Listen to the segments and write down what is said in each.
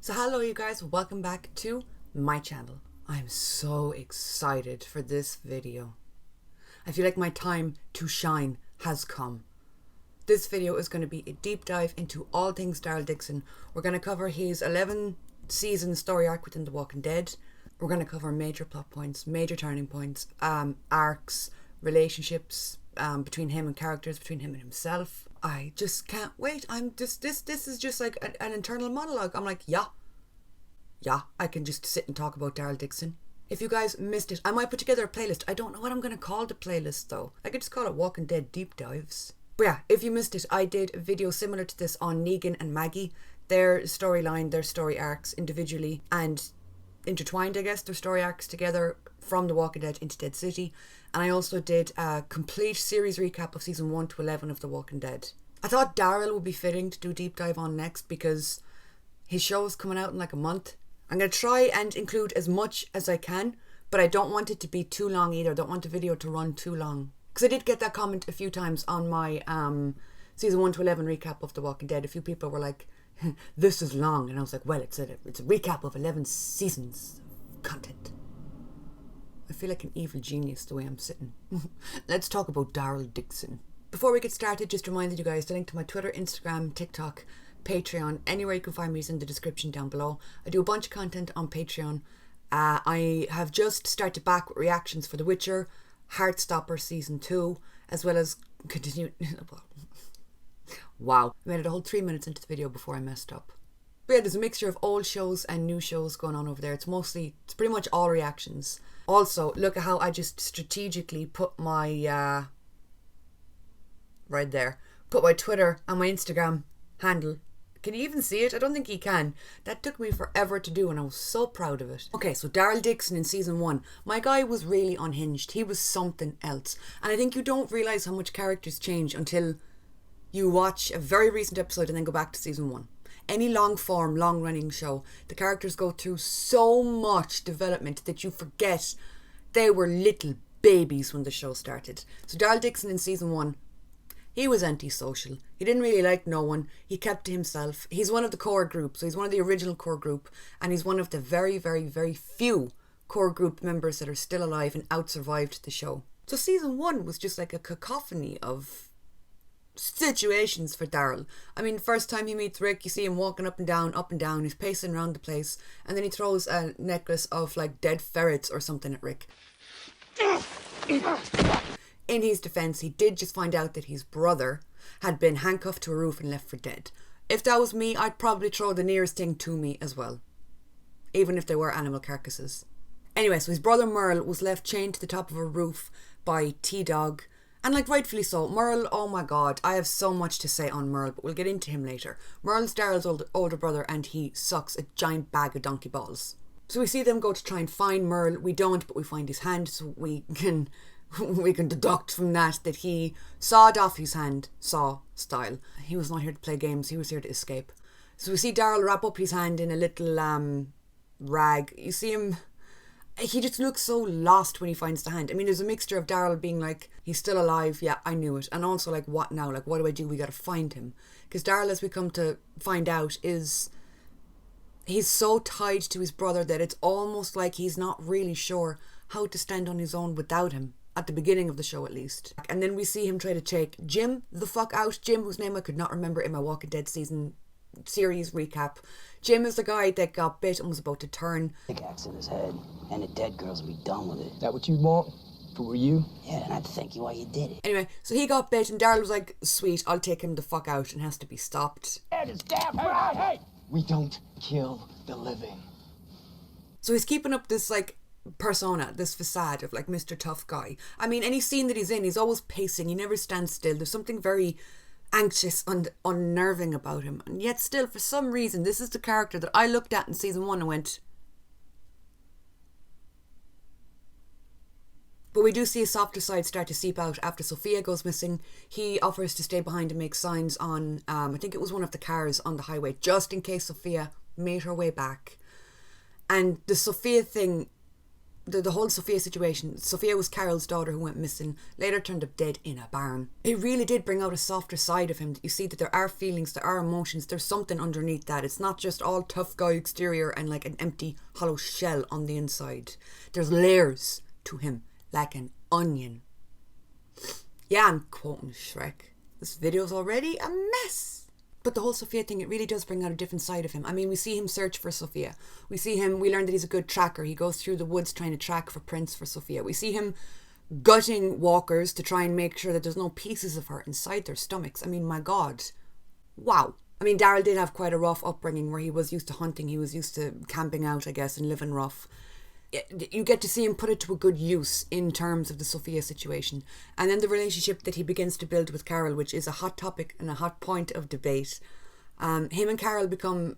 So hello you guys, welcome back to my channel. I'm so excited for this video. I feel like my time to shine has come. This video is going to be a deep dive into all things Daryl Dixon. We're going to cover his 11 season story arc within The Walking Dead. We're going to cover major plot points, major turning points, arcs, relationships between him and characters, between him and himself. I just can't wait. This is just like an internal monologue. I'm like, yeah, I can just sit and talk about Daryl Dixon. If you guys missed it, I might put together a playlist. I don't know what I'm going to call the playlist though. I could just call it Walking Dead Deep Dives. But yeah, if you missed it, I did a video similar to this on Negan and Maggie. Their storyline, their story arcs individually and intertwined, I guess, their story arcs together from The Walking Dead into Dead City. And I also did a complete series recap of season 1 to 11 of The Walking Dead. I thought Daryl would be fitting to do a deep dive on next because his show is coming out in like a month. I'm going to try and include as much as I can, but I don't want it to be too long either. I don't want the video to run too long. Because I did get that comment a few times on my season 1 to 11 recap of The Walking Dead. A few people were like, this is long. And I was like, well, it's a recap of 11 seasons of content. I feel like an evil genius the way I'm sitting. Let's talk about Daryl Dixon. Before we get started, just reminded you guys to link to my Twitter, Instagram, TikTok, Patreon, anywhere you can find me is in the description down below. I do a bunch of content on Patreon. I have just started back with reactions for The Witcher, Heartstopper Season 2, as well as continue... Wow, I made it a whole 3 minutes into the video before I messed up. But yeah, there's a mixture of old shows and new shows going on over there. It's pretty much all reactions. Also, look at how I just strategically put my, right there, put my Twitter and my Instagram handle. Can you even see it? I don't think you can. That took me forever to do and I was so proud of it. Okay, so Daryl Dixon in season 1. My guy was really unhinged. He was something else. And I think you don't realise how much characters change until you watch a very recent episode and then go back to season 1. Any long form, long running show, the characters go through so much development that you forget they were little babies when the show started. So Daryl Dixon in season 1, he was antisocial. He didn't really like no one. He kept to himself. He's one of the core group. So he's one of the original core group. And he's one of the very, very, very few core group members that are still alive and out-survived the show. So season 1 was just like a cacophony of situations for Daryl. I mean, first time he meets Rick, you see him walking up and down. He's pacing around the place. And then he throws a necklace of like dead ferrets or something at Rick. In his defence, he did just find out that his brother had been handcuffed to a roof and left for dead. If that was me, I'd probably throw the nearest thing to me as well. Even if they were animal carcasses. Anyway, so his brother Merle was left chained to the top of a roof by T-Dog. And like rightfully so. Merle, oh my god, I have so much to say on Merle, but we'll get into him later. Merle's Daryl's older brother and he sucks a giant bag of donkey balls. So we see them go to try and find Merle. We don't, but we find his hand, so we can deduct from that he sawed off his hand, Saw style. He was not here to play games, he was here to escape. So we see Daryl wrap up his hand in a little rag. You see him, he just looks so lost when he finds the hand. I mean, there's a mixture of Daryl being like, he's still alive, yeah, I knew it. And also like, what now? Like, what do I do? We gotta find him. Because Daryl, as we come to find out, he's so tied to his brother that it's almost like he's not really sure how to stand on his own without him. At the beginning of the show, at least. And then we see him try to take Jim the fuck out. Jim, whose name I could not remember in my Walking Dead season series recap. Jim is the guy that got bit and was about to turn. Pickaxe in his head, and the dead girls will be done with it. That what you want? If it were you? Yeah, and I'd thank you while you did it. Anyway, so he got bit and Daryl was like, sweet, I'll take him the fuck out, and has to be stopped. That is damn right. Hey! We don't kill the living. So he's keeping up this like persona, this facade of like Mr. Tough Guy. I mean, any scene that he's in, he's always pacing, he never stands still. There's something very anxious and unnerving about him. And yet still, for some reason, this is the character that I looked at in season 1 and went... But we do see his softer side start to seep out after Sophia goes missing. He offers to stay behind and make signs on, I think it was one of the cars on the highway, just in case Sophia made her way back. And the Sophia thing the whole Sophia situation. Sophia was Carol's daughter who went missing, later turned up dead in a barn. It really did bring out a softer side of him. You see that there are feelings, there are emotions, there's something underneath that. It's not just all tough guy exterior and like an empty hollow shell on the inside. There's layers to him, like an onion. Yeah, I'm quoting Shrek. This video's already a mess. But the whole Sophia thing, it really does bring out a different side of him. I mean, we see him search for Sophia. We learn that he's a good tracker. He goes through the woods trying to track for prints for Sophia. We see him gutting walkers to try and make sure that there's no pieces of her inside their stomachs. I mean, my God. Wow. I mean, Daryl did have quite a rough upbringing where he was used to hunting. He was used to camping out, I guess, and living rough. You get to see him put it to a good use in terms of the Sophia situation. And then the relationship that he begins to build with Carol, which is a hot topic and a hot point of debate. Him and Carol become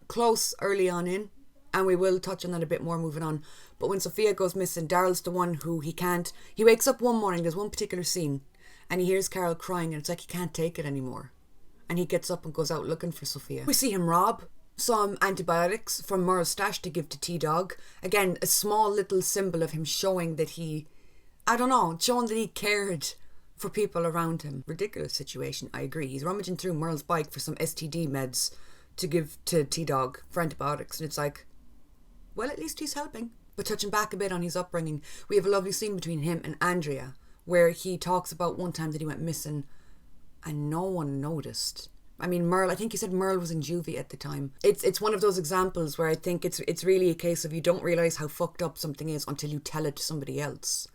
close early on in, and we will touch on that a bit more moving on. But when Sophia goes missing, Daryl's the one who he wakes up one morning, there's one particular scene, and he hears Carol crying, and it's like he can't take it anymore. And he gets up and goes out looking for Sophia. We see him rob some antibiotics from Merle's stash to give to T-Dog. Again, a small little symbol of him showing that showing that he cared for people around him. Ridiculous situation, I agree. He's rummaging through Merle's bike for some STD meds to give to T-Dog for antibiotics, and it's like, well, at least he's helping. But touching back a bit on his upbringing, we have a lovely scene between him and Andrea, where he talks about one time that he went missing and no one noticed. I mean, I think he said Merle was in juvie at the time. It's one of those examples where I think it's really a case of you don't realise how fucked up something is until you tell it to somebody else.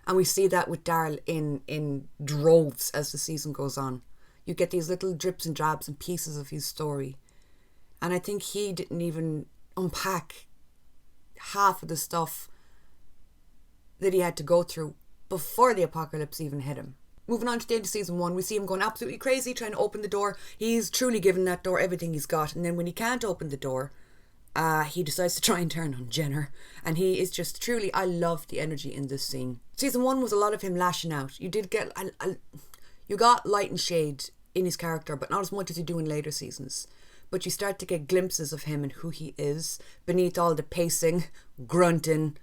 And we see that with Daryl in droves as the season goes on. You get these little drips and drabs and pieces of his story. And I think he didn't even unpack half of the stuff that he had to go through before the apocalypse even hit him. Moving on to the end of season 1, we see him going absolutely crazy trying to open the door. He's truly given that door everything he's got. And then when he can't open the door, he decides to try and turn on Jenner. And he is just truly, I love the energy in this scene. Season 1 was a lot of him lashing out. You did get, you got light and shade in his character, but not as much as you do in later seasons. But you start to get glimpses of him and who he is beneath all the pacing, grunting,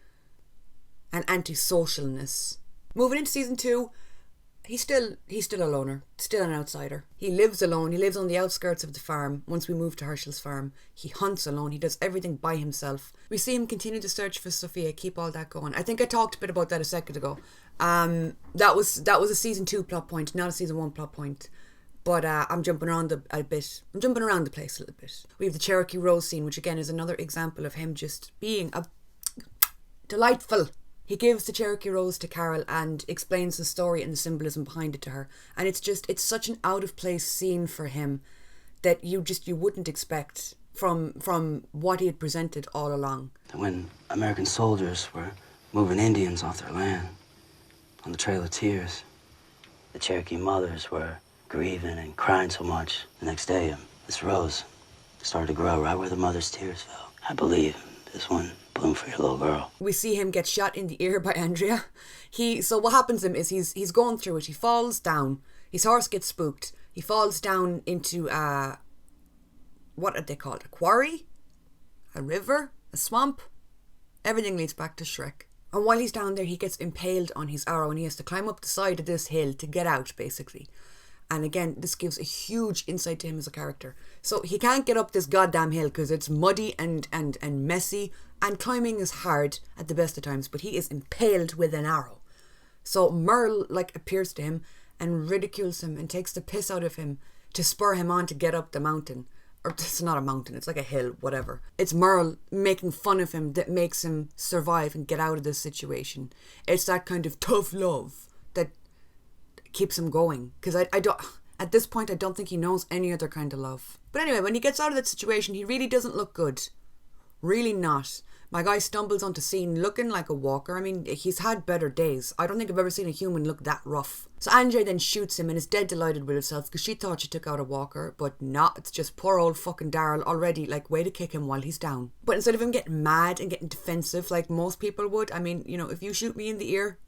and antisocialness. Moving into season 2, He's still a loner, still an outsider. He lives alone. He lives on the outskirts of the farm. Once we move to Herschel's farm, he hunts alone. He does everything by himself. We see him continue to search for Sophia, keep all that going. I think I talked a bit about that a second ago. That was a season 2 plot point, not a season 1 plot point. But I'm jumping around a bit. I'm jumping around the place a little bit. We have the Cherokee Rose scene, which again is another example of him just being delightful. He gives the Cherokee Rose to Carol and explains the story and the symbolism behind it to her. And it's such an out of place scene for him that you wouldn't expect from what he had presented all along. When American soldiers were moving Indians off their land on the Trail of Tears, the Cherokee mothers were grieving and crying so much. The next day, this rose started to grow right where the mother's tears fell. I believe this one bloom for your little girl. We see him get shot in the ear by Andrea. So what happens to him is he's going through it. He falls down. His horse gets spooked. He falls down into what are they called? A quarry? A river? A swamp? Everything leads back to Shrek. And while he's down there, he gets impaled on his arrow and he has to climb up the side of this hill to get out, basically. And again, this gives a huge insight to him as a character. So he can't get up this goddamn hill because it's muddy and messy, and climbing is hard at the best of times, but he is impaled with an arrow. So Merle appears to him and ridicules him and takes the piss out of him to spur him on to get up the mountain. Or it's not a mountain, it's like a hill, whatever. It's Merle making fun of him that makes him survive and get out of this situation. It's that kind of tough love that keeps him going. Because at this point, I don't think he knows any other kind of love. But anyway, when he gets out of that situation, he really doesn't look good. Really not. My guy stumbles onto scene looking like a walker. I mean, he's had better days. I don't think I've ever seen a human look that rough. So Andrea then shoots him and is dead delighted with herself because she thought she took out a walker, but not. It's just poor old fucking Daryl already, way to kick him while he's down. But instead of him getting mad and getting defensive like most people would, I mean, if you shoot me in the ear,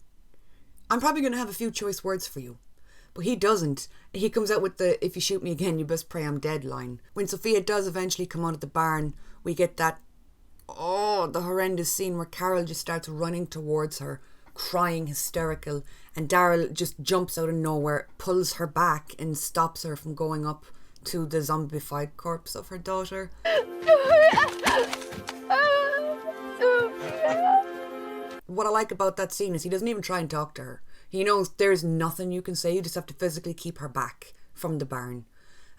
I'm probably going to have a few choice words for you. But he doesn't. He comes out with the, if you shoot me again, you best pray I'm dead line. When Sophia does eventually come out of the barn, we get that, the horrendous scene where Carol just starts running towards her, crying hysterical, and Daryl just jumps out of nowhere, pulls her back and stops her from going up to the zombified corpse of her daughter. What I like about that scene is he doesn't even try and talk to her. He knows there's nothing you can say, you just have to physically keep her back from the barn.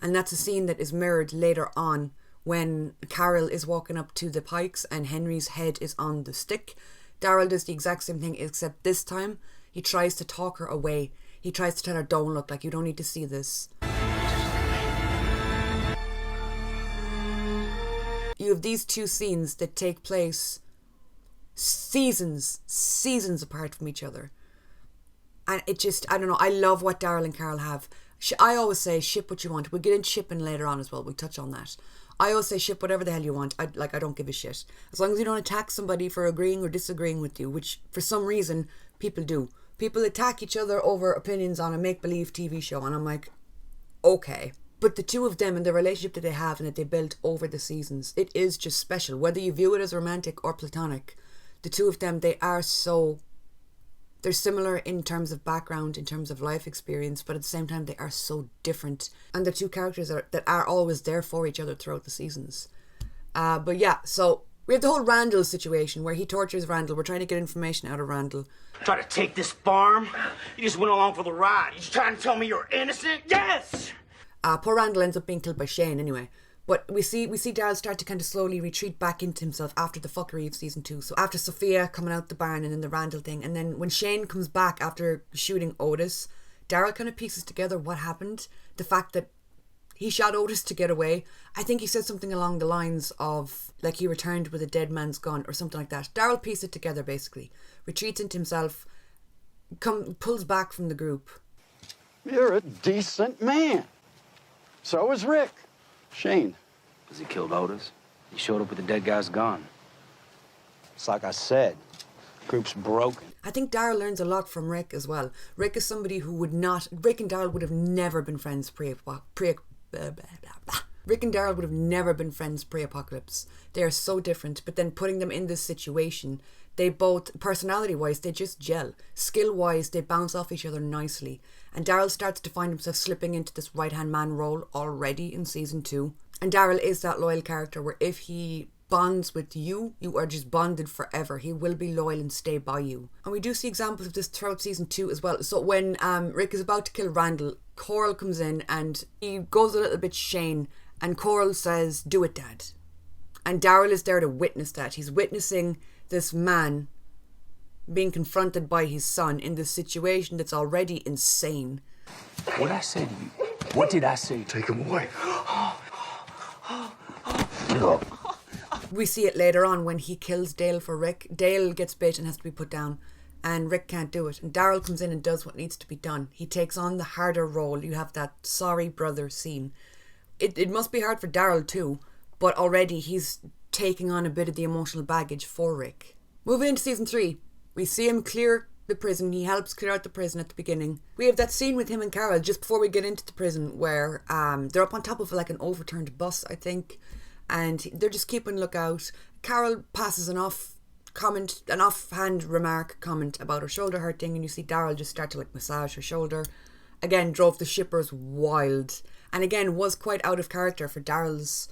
And that's a scene that is mirrored later on when Carol is walking up to the pikes and Henry's head is on the stick. Daryl does the exact same thing, except this time he tries to talk her away. He tries to tell her, don't look, like, you don't need to see this. You have these two scenes that take place seasons apart from each other. And it just, I don't know, I love what Daryl and Carol have. I always say, ship what you want. We'll get into shipping later on as well. We'll touch on that. I always say, ship whatever the hell you want. I don't give a shit. As long as you don't attack somebody for agreeing or disagreeing with you, which for some reason people do. People attack each other over opinions on a make-believe TV show, and I'm like, okay. But the two of them and the relationship that they have and that they built over the seasons, it is just special. Whether you view it as romantic or platonic, the two of them, they're similar in terms of background, in terms of life experience, but at the same time they are so different. And the two characters that are always there for each other throughout the seasons. But yeah, so we have the whole Randall situation where he tortures Randall. We're trying to get information out of Randall. Try to take this farm? You just went along for the ride. You trying to tell me you're innocent? Yes! Poor Randall ends up being killed by Shane anyway. But we see Daryl start to kind of slowly retreat back into himself after the fuckery of season 2. So after Sophia coming out the barn and then the Randall thing, and then when Shane comes back after shooting Otis, Daryl kind of pieces together what happened. The fact that he shot Otis to get away. I think he said something along the lines of, like, he returned with a dead man's gun or something like that. Daryl pieced it together basically. Retreats into himself, pulls back from the group. You're a decent man. So is Rick. Shane. Because he killed Otis. He showed up with the dead guy's gun. It's like I said, group's broken. I think Daryl learns a lot from Rick as well. Rick is somebody who Rick and Daryl would have never been friends Rick and Daryl would have never been friends pre-apocalypse. They are so different, but then putting them in this situation, they both, personality-wise, they just gel. Skill-wise, they bounce off each other nicely. And Daryl starts to find himself slipping into this right-hand man role already in season 2. And Daryl is that loyal character where if he bonds with you, you are just bonded forever. He will be loyal and stay by you. And we do see examples of this throughout season 2 as well. So when Rick is about to kill Randall, Coral comes in and he goes a little bit Shane, and Coral says, "Do it, Dad." And Daryl is there to witness that. He's witnessing this man being confronted by his son in this situation that's already insane. What did I say to you? What did I say? Take him away. We see it later on when he kills Dale for Rick. Dale gets bit and has to be put down, and Rick can't do it. And Daryl comes in and does what needs to be done. He takes on the harder role. You have that sorry brother scene. It must be hard for Daryl too, but already he's taking on a bit of the emotional baggage for Rick. Moving into season 3, we see him clear the prison. He helps clear out the prison at the beginning. We have that scene with him and Carol just before we get into the prison where they're up on top of like an overturned bus, I think, and they're just keeping lookout. Carol passes an offhand remark comment about her shoulder hurting, and you see Daryl just start to like massage her shoulder. Again, drove the shippers wild, and again was quite out of character for Daryl's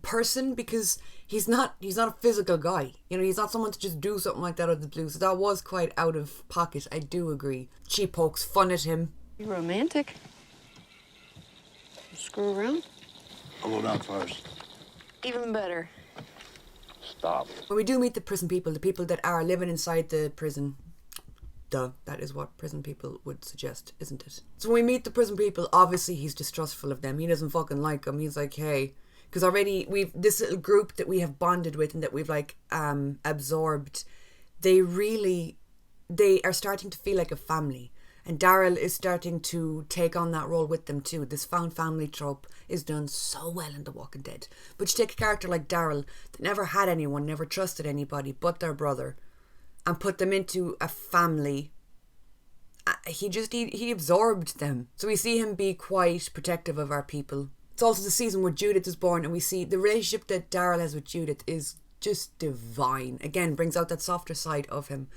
person because he's not a physical guy. You know, he's not someone to just do something like that out of the blue. So that was quite out of pocket. I do agree. She pokes fun at him. You romantic? You screw around? I'll go down first. Even better. Stop. When we do meet the prison people, the people that are living inside the prison, that is what prison people would suggest, isn't it? So when we meet the prison people, obviously he's distrustful of them. He doesn't fucking like them. He's like, hey, because already we've this little group that we have bonded with and that we've like absorbed, they are starting to feel like a family. And Daryl is starting to take on that role with them too. This found family trope is done so well in The Walking Dead. But you take a character like Daryl that never had anyone, never trusted anybody but their brother, and put them into a family. He absorbed them. So we see him be quite protective of our people. It's also the season where Judith is born, and we see the relationship that Daryl has with Judith is just divine. Again, brings out that softer side of him.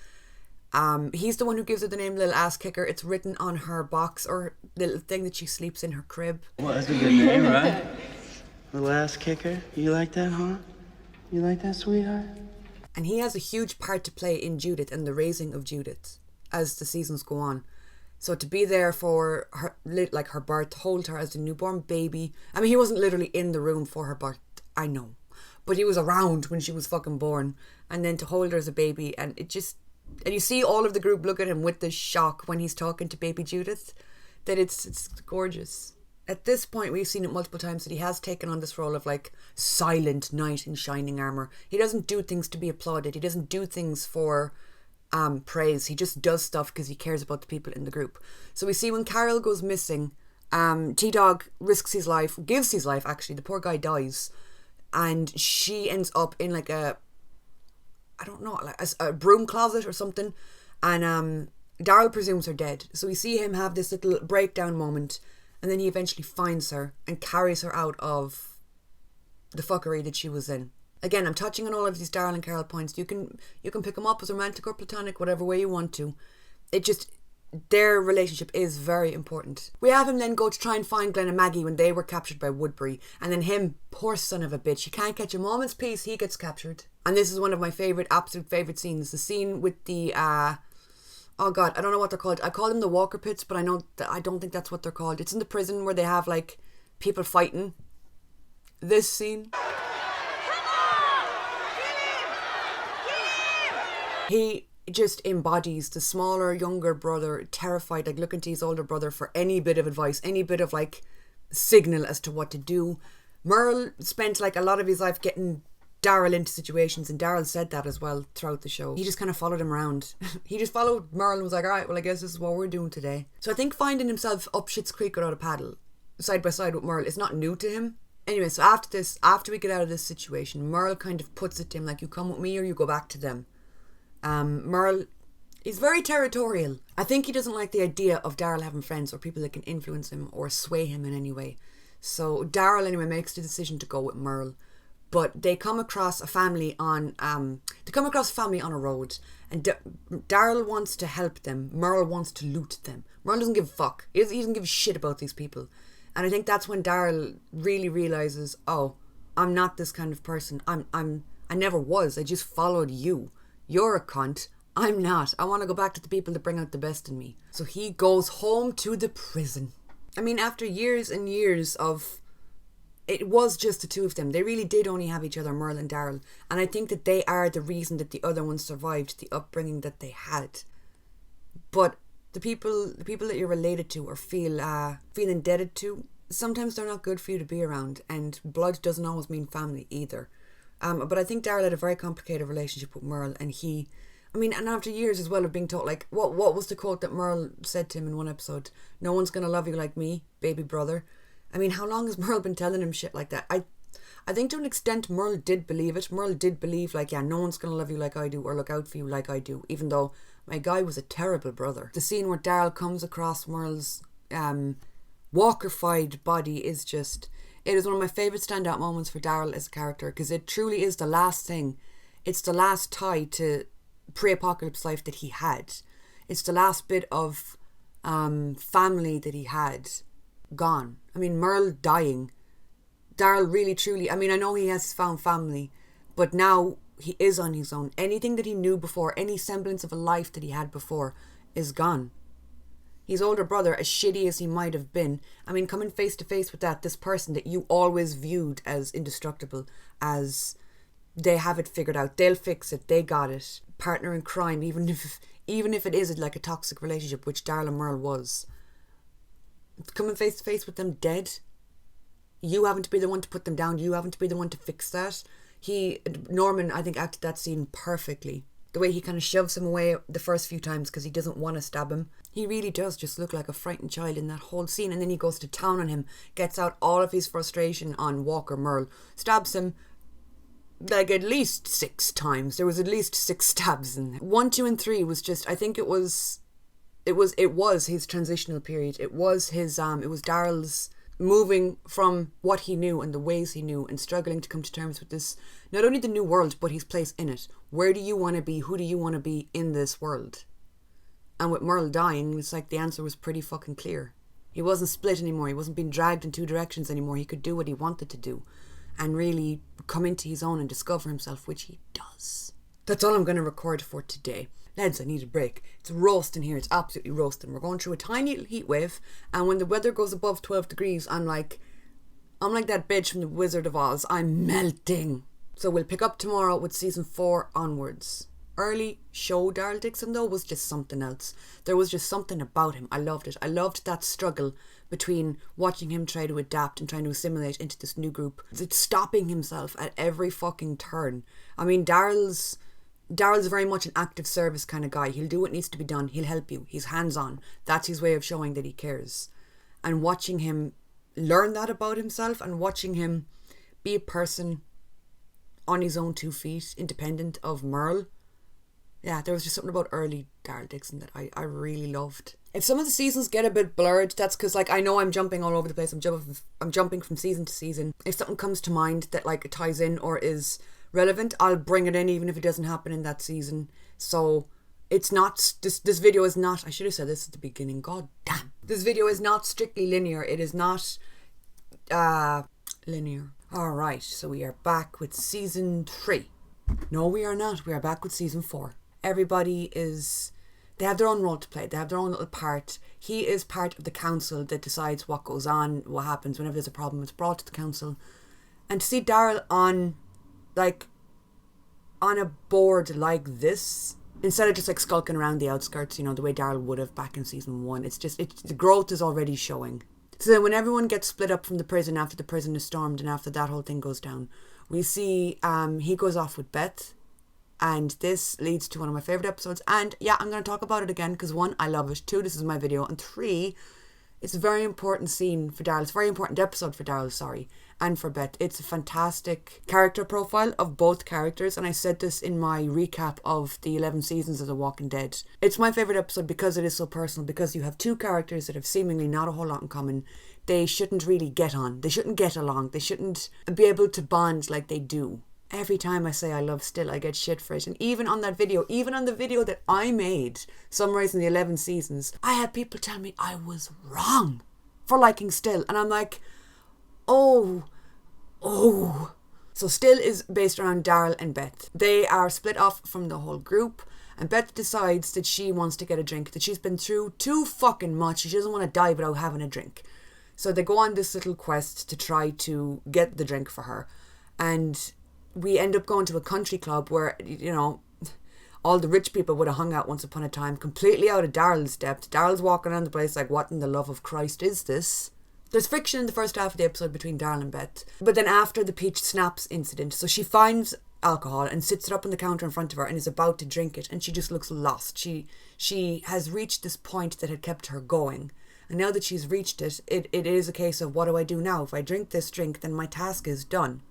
He's the one who gives her the name Little Ass Kicker. It's written on her box or little thing that she sleeps in her crib. Well, that's a good name, right? Little Ass Kicker. You like that, huh? You like that, sweetheart? And he has a huge part to play in Judith and the raising of Judith as the seasons go on. So to be there for her, like her birth, to hold her as a newborn baby. I mean, he wasn't literally in the room for her birth, I know. But he was around when she was fucking born. And then to hold her as a baby, and it just... And you see all of the group look at him with this shock when he's talking to baby Judith, that it's gorgeous. At this point, we've seen it multiple times that he has taken on this role of like silent knight in shining armour. He doesn't do things to be applauded. He doesn't do things for praise. He just does stuff because he cares about the people in the group. So we see when Carol goes missing, T-Dog risks his life, gives his life actually. The poor guy dies. And she ends up in like a... I don't know, like a broom closet or something. And Daryl presumes her dead. So we see him have this little breakdown moment. And then he eventually finds her and carries her out of the fuckery that she was in. Again, I'm touching on all of these Daryl and Carol points. You can pick them up as romantic or platonic, whatever way you want to. It just... Their relationship is very important. We have him then go to try and find Glenn and Maggie when they were captured by Woodbury. And then him, poor son of a bitch, he can't catch a moment's peace, he gets captured. And this is one of my absolute favourite scenes. The scene with the, oh god, I don't know what they're called. I call them the Walker Pits, but I don't think that's what they're called. It's in the prison where they have like people fighting. This scene. He just embodies the smaller, younger brother, terrified, like looking to his older brother for any bit of advice, any bit of like signal as to what to do. Merle spent like a lot of his life getting Daryl into situations, and Daryl said that as well throughout the show. He just kind of followed him around. He just followed Merle and was like, alright, well I guess this is what we're doing today. So I think finding himself up Schitt's Creek without a paddle, side by side with Merle, is not new to him. Anyway, so after we get out of this situation, Merle kind of puts it to him like, you come with me or you go back to them. Merle is very territorial. I think he doesn't like the idea of Daryl having friends or people that can influence him or sway him in any way. So Daryl anyway makes the decision to go with Merle. But they come across a family on a road, and Daryl wants to help them. Merle wants to loot them. Merle doesn't give a fuck. He doesn't give a shit about these people. And I think that's when Daryl really realizes, oh, I'm not this kind of person. I never was. I just followed you. You're a cunt. I'm not. I want to go back to the people that bring out the best in me. So he goes home to the prison. I mean, after years and years of... It was just the two of them. They really did only have each other, Merle and Daryl. And I think that they are the reason that the other ones survived the upbringing that they had. But the people that you're related to or feel indebted to, sometimes they're not good for you to be around. And blood doesn't always mean family either. But I think Daryl had a very complicated relationship with Merle, and and after years as well of being taught, like, what was the quote that Merle said to him in one episode? No one's gonna love you like me, baby brother. I mean, how long has Merle been telling him shit like that? I think to an extent Merle did believe it. Merle did believe, like, yeah, no one's gonna love you like I do or look out for you like I do, even though my guy was a terrible brother. The scene where Daryl comes across Merle's walker-fied body is just... It is one of my favourite standout moments for Daryl as a character, because it truly is the last thing. It's the last tie to pre-apocalypse life that he had. It's the last bit of family that he had gone. I mean, Merle dying. Daryl really, truly... I mean, I know he has found family, but now he is on his own. Anything that he knew before, any semblance of a life that he had before, is gone. His older brother, as shitty as he might have been, I mean, coming face to face with this person that you always viewed as indestructible, as they have it figured out, they'll fix it, they got it, partner in crime, even if it is like a toxic relationship, which Daryl and Merle was. Coming face to face with them dead, you having to be the one to put them down, you having to be the one to fix that. Norman, I think, acted that scene perfectly. The way he kind of shoves him away the first few times because he doesn't want to stab him. He really does just look like a frightened child in that whole scene. And then he goes to town on him, gets out all of his frustration on Walker Merle, stabs him like at least 6 times. There was at least 6 stabs in there. 1, 2, and 3 was just, I think it was his transitional period. It was Daryl's moving from what he knew and the ways he knew and struggling to come to terms with this, not only the new world, but his place in it. Where do you want to be? Who do you want to be in this world? And with Merle dying, it's like the answer was pretty fucking clear. He wasn't split anymore. He wasn't being dragged in two directions anymore. He could do what he wanted to do and really come into his own and discover himself, which he does. That's all I'm going to record for today. Lads, I need a break. It's roasting here. It's absolutely roasting. We're going through a tiny little heat wave, and when the weather goes above 12 degrees, I'm like that bitch from the Wizard of Oz. I'm melting. So we'll pick up tomorrow with season 4 onwards. Early show Daryl Dixon though was just something else. There was just something about him. I loved it. I loved that struggle between watching him try to adapt and trying to assimilate into this new group. It's stopping himself at every fucking turn. I mean, Daryl's very much an active service kind of guy. He'll do what needs to be done. He'll help you. He's hands-on. That's his way of showing that he cares. And watching him learn that about himself and watching him be a person on his own 2 feet, independent of Merle. Yeah, there was just something about early Daryl Dixon that I really loved. If some of the seasons get a bit blurred, that's because like I know I'm jumping all over the place. I'm jumping from season to season. If something comes to mind that like it ties in or is relevant, I'll bring it in even if it doesn't happen in that season. So it's not, this video is not, I should have said this at the beginning, god damn. This video is not strictly linear. It is not linear. Alright, so we are back with season 3. No, we are not. We are back with season 4. Everybody is, they have their own role to play. They have their own little part. He is part of the council that decides what goes on, what happens. Whenever there's a problem, it's brought to the council. And to see Daryl on a board like this, instead of just like skulking around the outskirts, you know, the way Daryl would have back in season 1, it's just, the growth is already showing. So then when everyone gets split up from the prison after the prison is stormed and after that whole thing goes down, we see he goes off with Beth, and this leads to one of my favourite episodes. And yeah, I'm going to talk about it again because 1, I love it. 2, this is my video. And 3, it's a very important scene for Daryl. It's a very important episode for Daryl, sorry, and for Beth. It's a fantastic character profile of both characters, and I said this in my recap of the 11 seasons of The Walking Dead. It's my favourite episode because it is so personal, because you have 2 characters that have seemingly not a whole lot in common. They shouldn't really get on. They shouldn't get along. They shouldn't be able to bond like they do. Every time I say I love Still, I get shit for it. And even on that video, even on the video that I made, summarising the 11 seasons, I had people tell me I was wrong for liking Still. And I'm like, oh. So Still is based around Daryl and Beth. They are split off from the whole group. And Beth decides that she wants to get a drink, that she's been through too fucking much. She doesn't want to die without having a drink. So they go on this little quest to try to get the drink for her. And we end up going to a country club where, you know, all the rich people would have hung out once upon a time, completely out of Daryl's depth. Daryl's walking around the place like, what in the love of Christ is this? There's friction in the first half of the episode between Daryl and Beth. But then after the peach snaps incident, so she finds alcohol and sits it up on the counter in front of her and is about to drink it, and she just looks lost. She has reached this point that had kept her going. And now that she's reached it, it is a case of, what do I do now? If I drink this drink, then my task is done.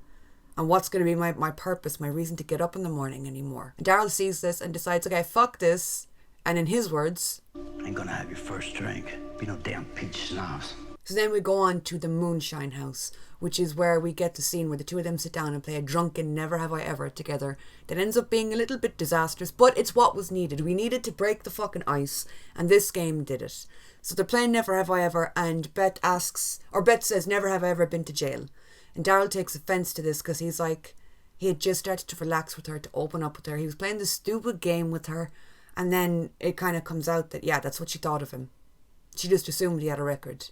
And what's going to be my purpose, my reason to get up in the morning anymore? Daryl sees this and decides, okay, fuck this. And in his words, Ain't gonna have your first drink. Be no damn peach snobs. So then we go on to the Moonshine House, which is where we get the scene where the two of them sit down and play a drunken Never Have I Ever together. That ends up being a little bit disastrous, but it's what was needed. We needed to break the fucking ice, and this game did it. So they're playing Never Have I Ever, and Beth says, never have I ever been to jail. And Daryl takes offence to this because he's like, he had just started to relax with her, to open up with her. He was playing this stupid game with her, and then it kind of comes out that, yeah, that's what she thought of him. She just assumed he had a record.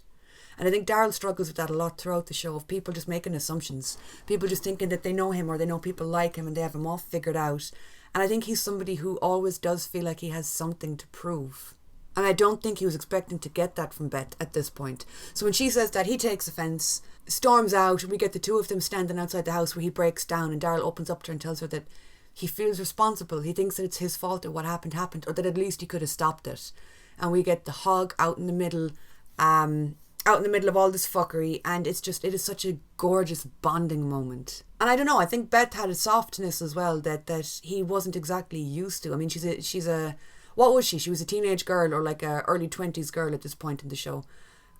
And I think Daryl struggles with that a lot throughout the show, of people just making assumptions. People just thinking that they know him or they know people like him and they have him all figured out. And I think he's somebody who always does feel like he has something to prove. And I don't think he was expecting to get that from Beth at this point. So when she says that, he takes offence, storms out, and we get the two of them standing outside the house where he breaks down, and Daryl opens up to her and tells her that he feels responsible. He thinks that it's his fault that what happened, or that at least he could have stopped it. And we get the hug out in the middle of all this fuckery, and it is such a gorgeous bonding moment. And I don't know, I think Beth had a softness as well that he wasn't exactly used to. I mean, she's a what was she? She was a teenage girl, or like a early 20s girl at this point in the show.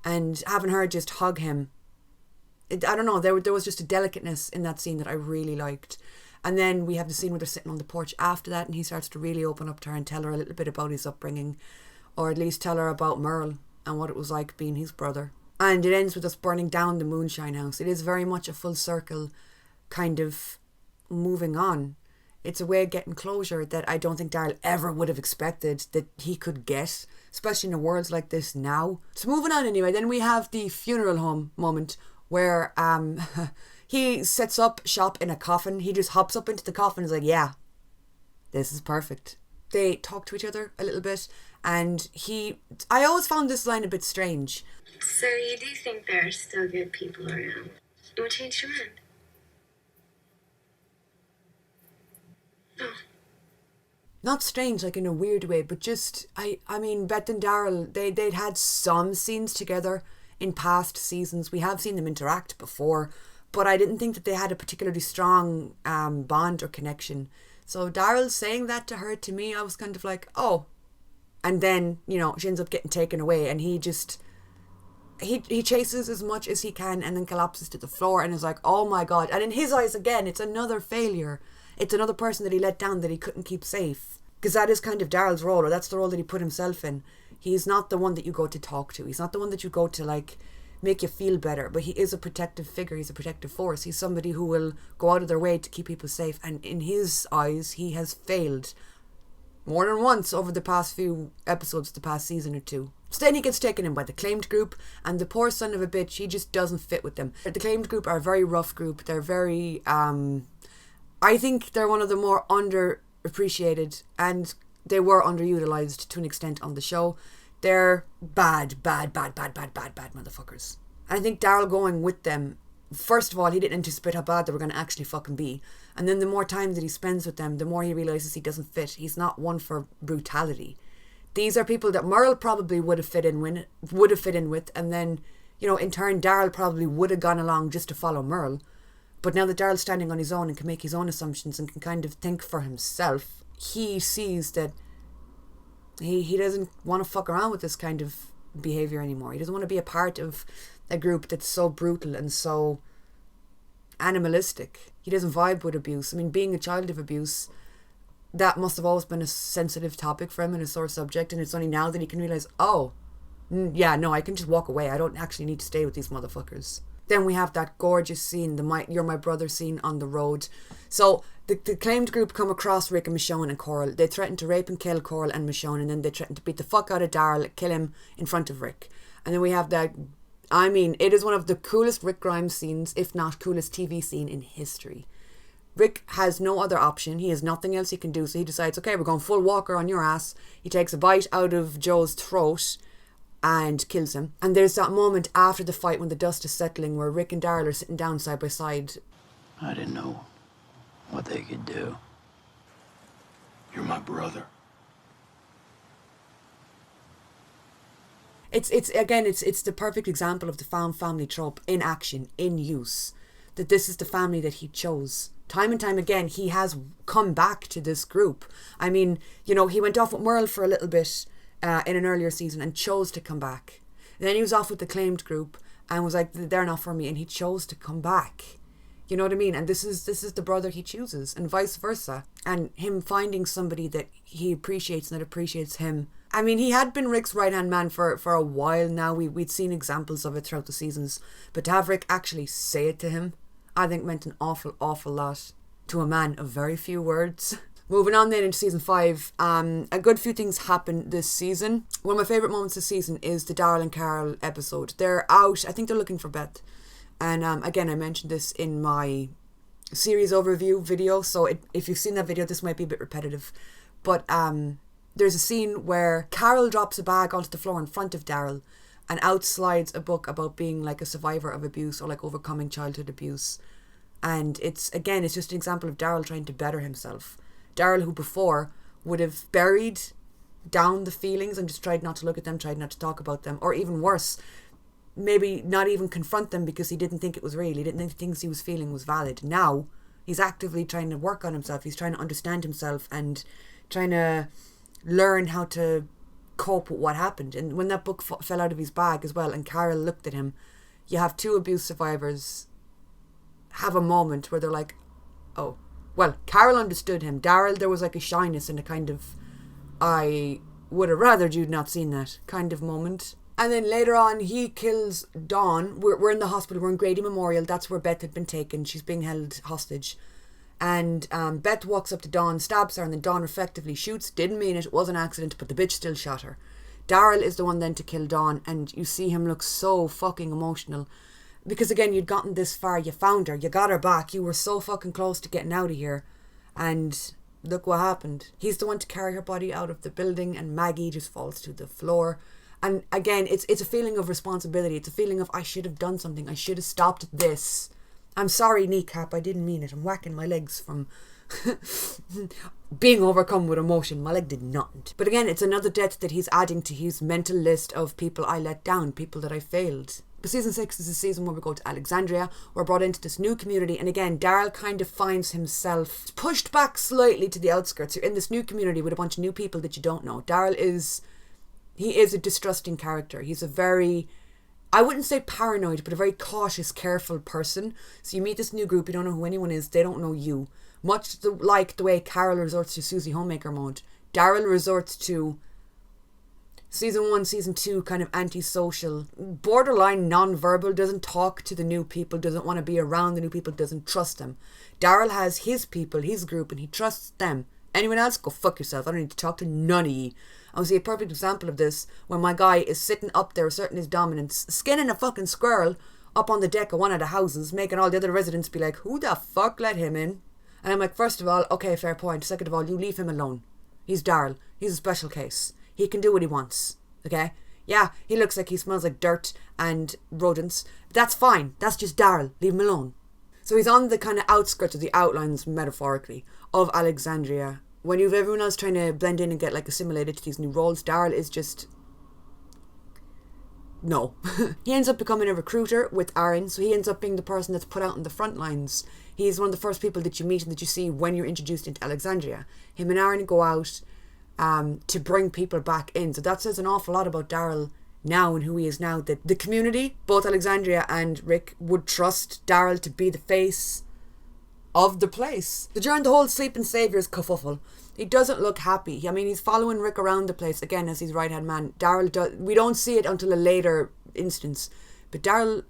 And having her just hug him I don't know, there was just a delicateness in that scene that I really liked. And then we have the scene where they're sitting on the porch after that, and he starts to really open up to her and tell her a little bit about his upbringing, or at least tell her about Merle and what it was like being his brother. And it ends with us burning down the moonshine house. It is very much a full circle kind of moving on. It's a way of getting closure that I don't think Daryl ever would have expected that he could get, especially in a world like this now. So moving on anyway, then we have the funeral home moment where he sets up shop in a coffin. He just hops up into the coffin and is like, yeah, this is perfect. They talk to each other a little bit, and I always found this line a bit strange. So you do think there are still good people around? What changed your mind? Oh. Not strange, like in a weird way, but just, I mean, Beth and Daryl, they'd had some scenes together in past seasons. We have seen them interact before, but I didn't think that they had a particularly strong bond or connection. So Daryl saying that to her, to me, I was kind of like, oh. And then, you know, she ends up getting taken away, and he chases as much as he can and then collapses to the floor and is like, oh my God. And in his eyes, again, it's another failure. It's another person that he let down, that he couldn't keep safe. Because that is kind of Daryl's role, or that's the role that he put himself in. He's not the one that you go to talk to. He's not the one that you go to, like, make you feel better. But he is a protective figure. He's a protective force. He's somebody who will go out of their way to keep people safe. And in his eyes, he has failed more than once over the past few episodes, the past season or two. So then he gets taken in by the Claimed group, and the poor son of a bitch, he just doesn't fit with them. The Claimed group are a very rough group. They're very, I think they're one of the more underappreciated, and they were underutilized to an extent on the show. They're bad motherfuckers. And I think Daryl going with them, first of all, he didn't anticipate how bad they were going to actually fucking be. And then the more time that he spends with them, the more he realizes he doesn't fit. He's not one for brutality. These are people that Merle probably would have fit in with, and then, you know, in turn, Daryl probably would have gone along just to follow Merle. But now that Daryl's standing on his own and can make his own assumptions and can kind of think for himself, he sees that he doesn't want to fuck around with this kind of behaviour anymore. He doesn't want to be a part of a group that's so brutal and so animalistic. He doesn't vibe with abuse. I mean, being a child of abuse, that must have always been a sensitive topic for him and a sore subject, and it's only now that he can realise, oh, yeah, no, I can just walk away. I don't actually need to stay with these motherfuckers. Then we have that gorgeous scene, the You're My Brother scene on the road. So the Claimed group come across Rick and Michonne and Coral. They threaten to rape and kill Coral and Michonne, and then they threaten to beat the fuck out of Daryl, kill him in front of Rick. And then we have that, I mean, it is one of the coolest Rick Grimes scenes, if not coolest TV scene in history. Rick has no other option. He has nothing else he can do. So he decides, okay, we're going full Walker on your ass. He takes a bite out of Joe's throat and kills him. And there's that moment after the fight when the dust is settling where Rick and Daryl are sitting down side by side. I didn't know what they could do. You're my brother. It's the perfect example of the found family trope in action, in use. That this is the family that he chose. Time and time again, he has come back to this group. I mean, you know, he went off with Merle for a little bit in an earlier season and chose to come back. And then he was off with the Claimed group and was like, they're not for me, and he chose to come back. You know what I mean? And this is the brother he chooses, and vice versa. And him finding somebody that he appreciates and that appreciates him. I mean, he had been Rick's right-hand man for a while now. We'd seen examples of it throughout the seasons. But to have Rick actually say it to him, I think meant an awful, awful lot to a man of very few words. Moving on then into season 5, a good few things happened this season. One of my favourite moments this season is the Daryl and Carol episode. They're out, I think they're looking for Beth. And again, I mentioned this in my series overview video, so if you've seen that video, this might be a bit repetitive. But there's a scene where Carol drops a bag onto the floor in front of Daryl, and out slides a book about being like a survivor of abuse or like overcoming childhood abuse. And it's just an example of Daryl trying to better himself. Daryl, who before would have buried down the feelings and just tried not to look at them, tried not to talk about them, or even worse, maybe not even confront them because he didn't think it was real. He didn't think the things he was feeling was valid. Now he's actively trying to work on himself. He's trying to understand himself and trying to learn how to cope with what happened. And when that book fell out of his bag as well, and Carol looked at him, you have two abuse survivors have a moment where they're like, oh, well, Carol understood him. Daryl, there was like a shyness and a kind of, I would have rathered you'd not seen that kind of moment. And then later on, he kills Dawn. We're in the hospital. We're in Grady Memorial. That's where Beth had been taken. She's being held hostage. And Beth walks up to Dawn, stabs her, and then Dawn effectively shoots. Didn't mean it. It was an accident, but the bitch still shot her. Daryl is the one then to kill Dawn, and you see him look so fucking emotional. Because again, you'd gotten this far. You found her. You got her back. You were so fucking close to getting out of here. And look what happened. He's the one to carry her body out of the building, and Maggie just falls to the floor. And again, it's a feeling of responsibility. It's a feeling of, I should have done something. I should have stopped this. I'm sorry, kneecap. I didn't mean it. I'm whacking my legs from being overcome with emotion. My leg did nothing. But again, it's another death that he's adding to his mental list of people I let down, people that I failed. But season 6 is the season where we go to Alexandria. We're brought into this new community. And again, Daryl kind of finds himself pushed back slightly to the outskirts. You're in this new community with a bunch of new people that you don't know. Daryl is a distrusting character. He's a very, I wouldn't say paranoid, but a very cautious, careful person. So you meet this new group, you don't know who anyone is, they don't know you. Much like the way Carol resorts to Susie Homemaker mode, Daryl resorts to season 1, season 2 kind of antisocial, borderline non-verbal, doesn't talk to the new people, doesn't want to be around the new people, doesn't trust them. Daryl has his people, his group, and he trusts them. Anyone else? Go fuck yourself. I don't need to talk to none of ye. I see a perfect example of this when my guy is sitting up there asserting his dominance, skinning a fucking squirrel up on the deck of one of the houses, making all the other residents be like, who the fuck let him in? And I'm like, first of all, okay, fair point. Second of all, you leave him alone. He's Daryl. He's a special case. He can do what he wants. Okay? Yeah, he looks like he smells like dirt and rodents. That's fine. That's just Daryl. Leave him alone. So he's on the kind of outskirts of the outlines, metaphorically, of Alexandria. When you have everyone else trying to blend in and get like assimilated to these new roles, Daryl is just... no. He ends up becoming a recruiter with Aaron, so he ends up being the person that's put out on the front lines. He's one of the first people that you meet and that you see when you're introduced into Alexandria. Him and Aaron go out to bring people back in. So that says an awful lot about Daryl now and who he is now. That the community, both Alexandria and Rick, would trust Daryl to be the face of the place. So during the whole Sleeping Saviors kerfuffle, he doesn't look happy. I mean, he's following Rick around the place again as his right-hand man. Daryl does. We don't see it until a later instance, but Daryl,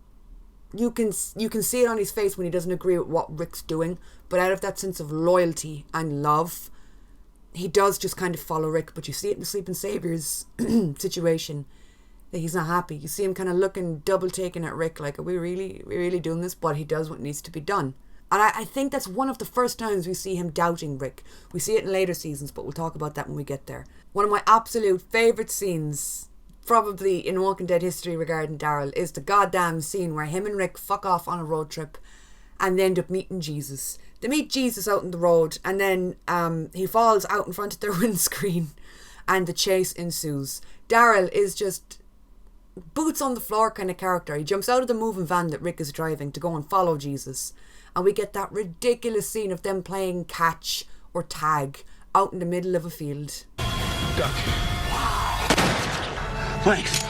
you can see it on his face when he doesn't agree with what Rick's doing. But out of that sense of loyalty and love, he does just kind of follow Rick. But you see it in the Sleeping Saviors situation that he's not happy. You see him kind of looking, double taking at Rick, like, are we really doing this? But he does what needs to be done. And I think that's one of the first times we see him doubting Rick. We see it in later seasons, but we'll talk about that when we get there. One of my absolute favourite scenes, probably in Walking Dead history regarding Daryl, is the goddamn scene where him and Rick fuck off on a road trip and they end up meeting Jesus. They meet Jesus out on the road, and then he falls out in front of their windscreen and the chase ensues. Daryl is just boots on the floor kind of character. He jumps out of the moving van that Rick is driving to go and follow Jesus. And we get that ridiculous scene of them playing catch or tag out in the middle of a field. Duck. Thanks.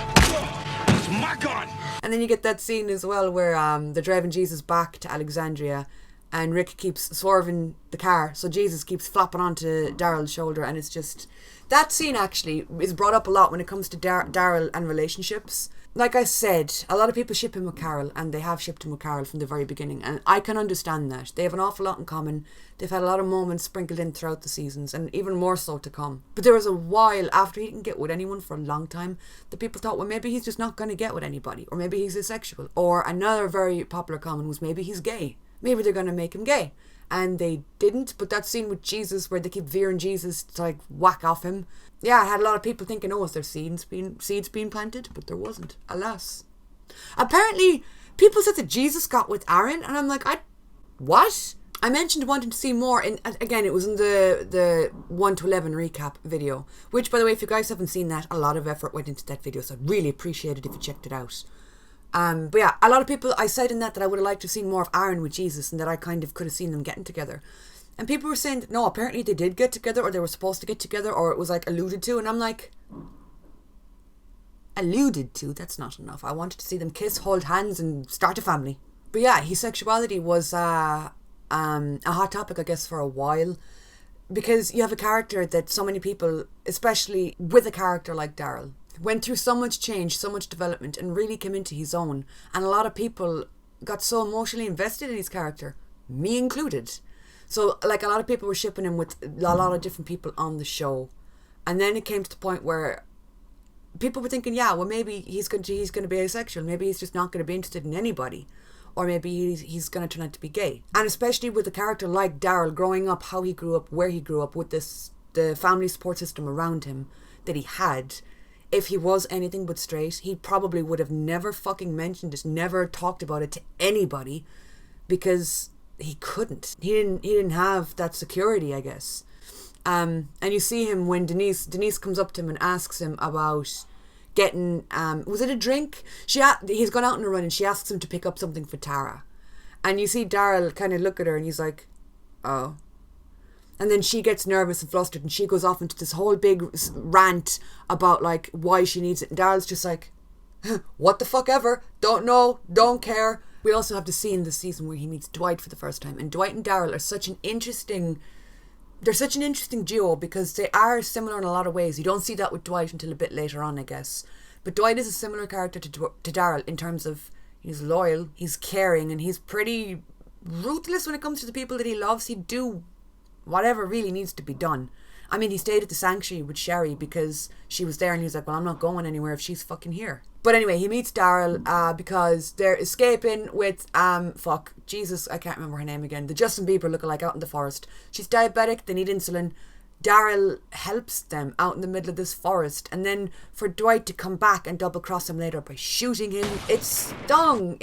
It's my gun. And then you get that scene as well where they're driving Jesus back to Alexandria and Rick keeps swerving the car. So Jesus keeps flopping onto Daryl's shoulder, and it's just... that scene actually is brought up a lot when it comes to Daryl and relationships. Like I said, a lot of people ship him with Carol, and they have shipped him with Carol from the very beginning, and I can understand that. They have an awful lot in common. They've had a lot of moments sprinkled in throughout the seasons, and even more so to come. But there was a while after he didn't get with anyone for a long time that people thought, well, maybe he's just not going to get with anybody, or maybe he's asexual. Or another very popular comment was maybe he's gay. Maybe they're going to make him gay. And they didn't, but that scene with Jesus where they keep veering Jesus to like whack off him, yeah, I had a lot of people thinking, oh, is there seeds being planted? But there wasn't, alas. Apparently, people said that Jesus got with Aaron, and I'm like, what? I mentioned wanting to see more, and again, it was in the 1 to 11 recap video, which, by the way, if you guys haven't seen that, a lot of effort went into that video, so I'd really appreciate it if you checked it out. But yeah, a lot of people, I said in that I would have liked to have seen more of Aaron with Jesus, and that I kind of could have seen them getting together. And people were saying that no, apparently they did get together, or they were supposed to get together, or it was like alluded to, and I'm like, alluded to. That's not enough. I wanted to see them kiss, hold hands, and start a family. But yeah, his sexuality was a hot topic, I guess, for a while. Because you have a character that so many people, especially with a character like Daryl, went through so much change, so much development, and really came into his own. And a lot of people got so emotionally invested in his character, me included. So, like, a lot of people were shipping him with a lot of different people on the show. And then it came to the point where people were thinking, yeah, well, maybe he's going to be asexual. Maybe he's just not going to be interested in anybody. Or maybe he's going to turn out to be gay. And especially with a character like Daryl, growing up, how he grew up, where he grew up, with the family support system around him that he had. If he was anything but straight, he probably would have never fucking mentioned it, never talked about it to anybody, because he couldn't. He didn't have that security, I guess. And you see him when Denise comes up to him and asks him about getting, was it a drink? He's gone out on a run and she asks him to pick up something for Tara. And you see Daryl kind of look at her and he's like, oh. And then she gets nervous and flustered and she goes off into this whole big rant about like why she needs it. And Daryl's just like, what the fuck ever? Don't know, don't care. We also have the scene this season where he meets Dwight for the first time. And Dwight and Daryl are such an interesting duo because they are similar in a lot of ways. You don't see that with Dwight until a bit later on, I guess. But Dwight is a similar character to Daryl in terms of he's loyal, he's caring, and he's pretty ruthless when it comes to the people that he loves. He'd do whatever really needs to be done. I mean, he stayed at the sanctuary with Sherry because she was there and he was like, well, I'm not going anywhere if she's fucking here. But anyway, he meets Daryl because they're escaping with, Jesus, I can't remember her name again. The Justin Bieber lookalike out in the forest. She's diabetic, they need insulin. Daryl helps them out in the middle of this forest. And then for Dwight to come back and double cross him later by shooting him, it stung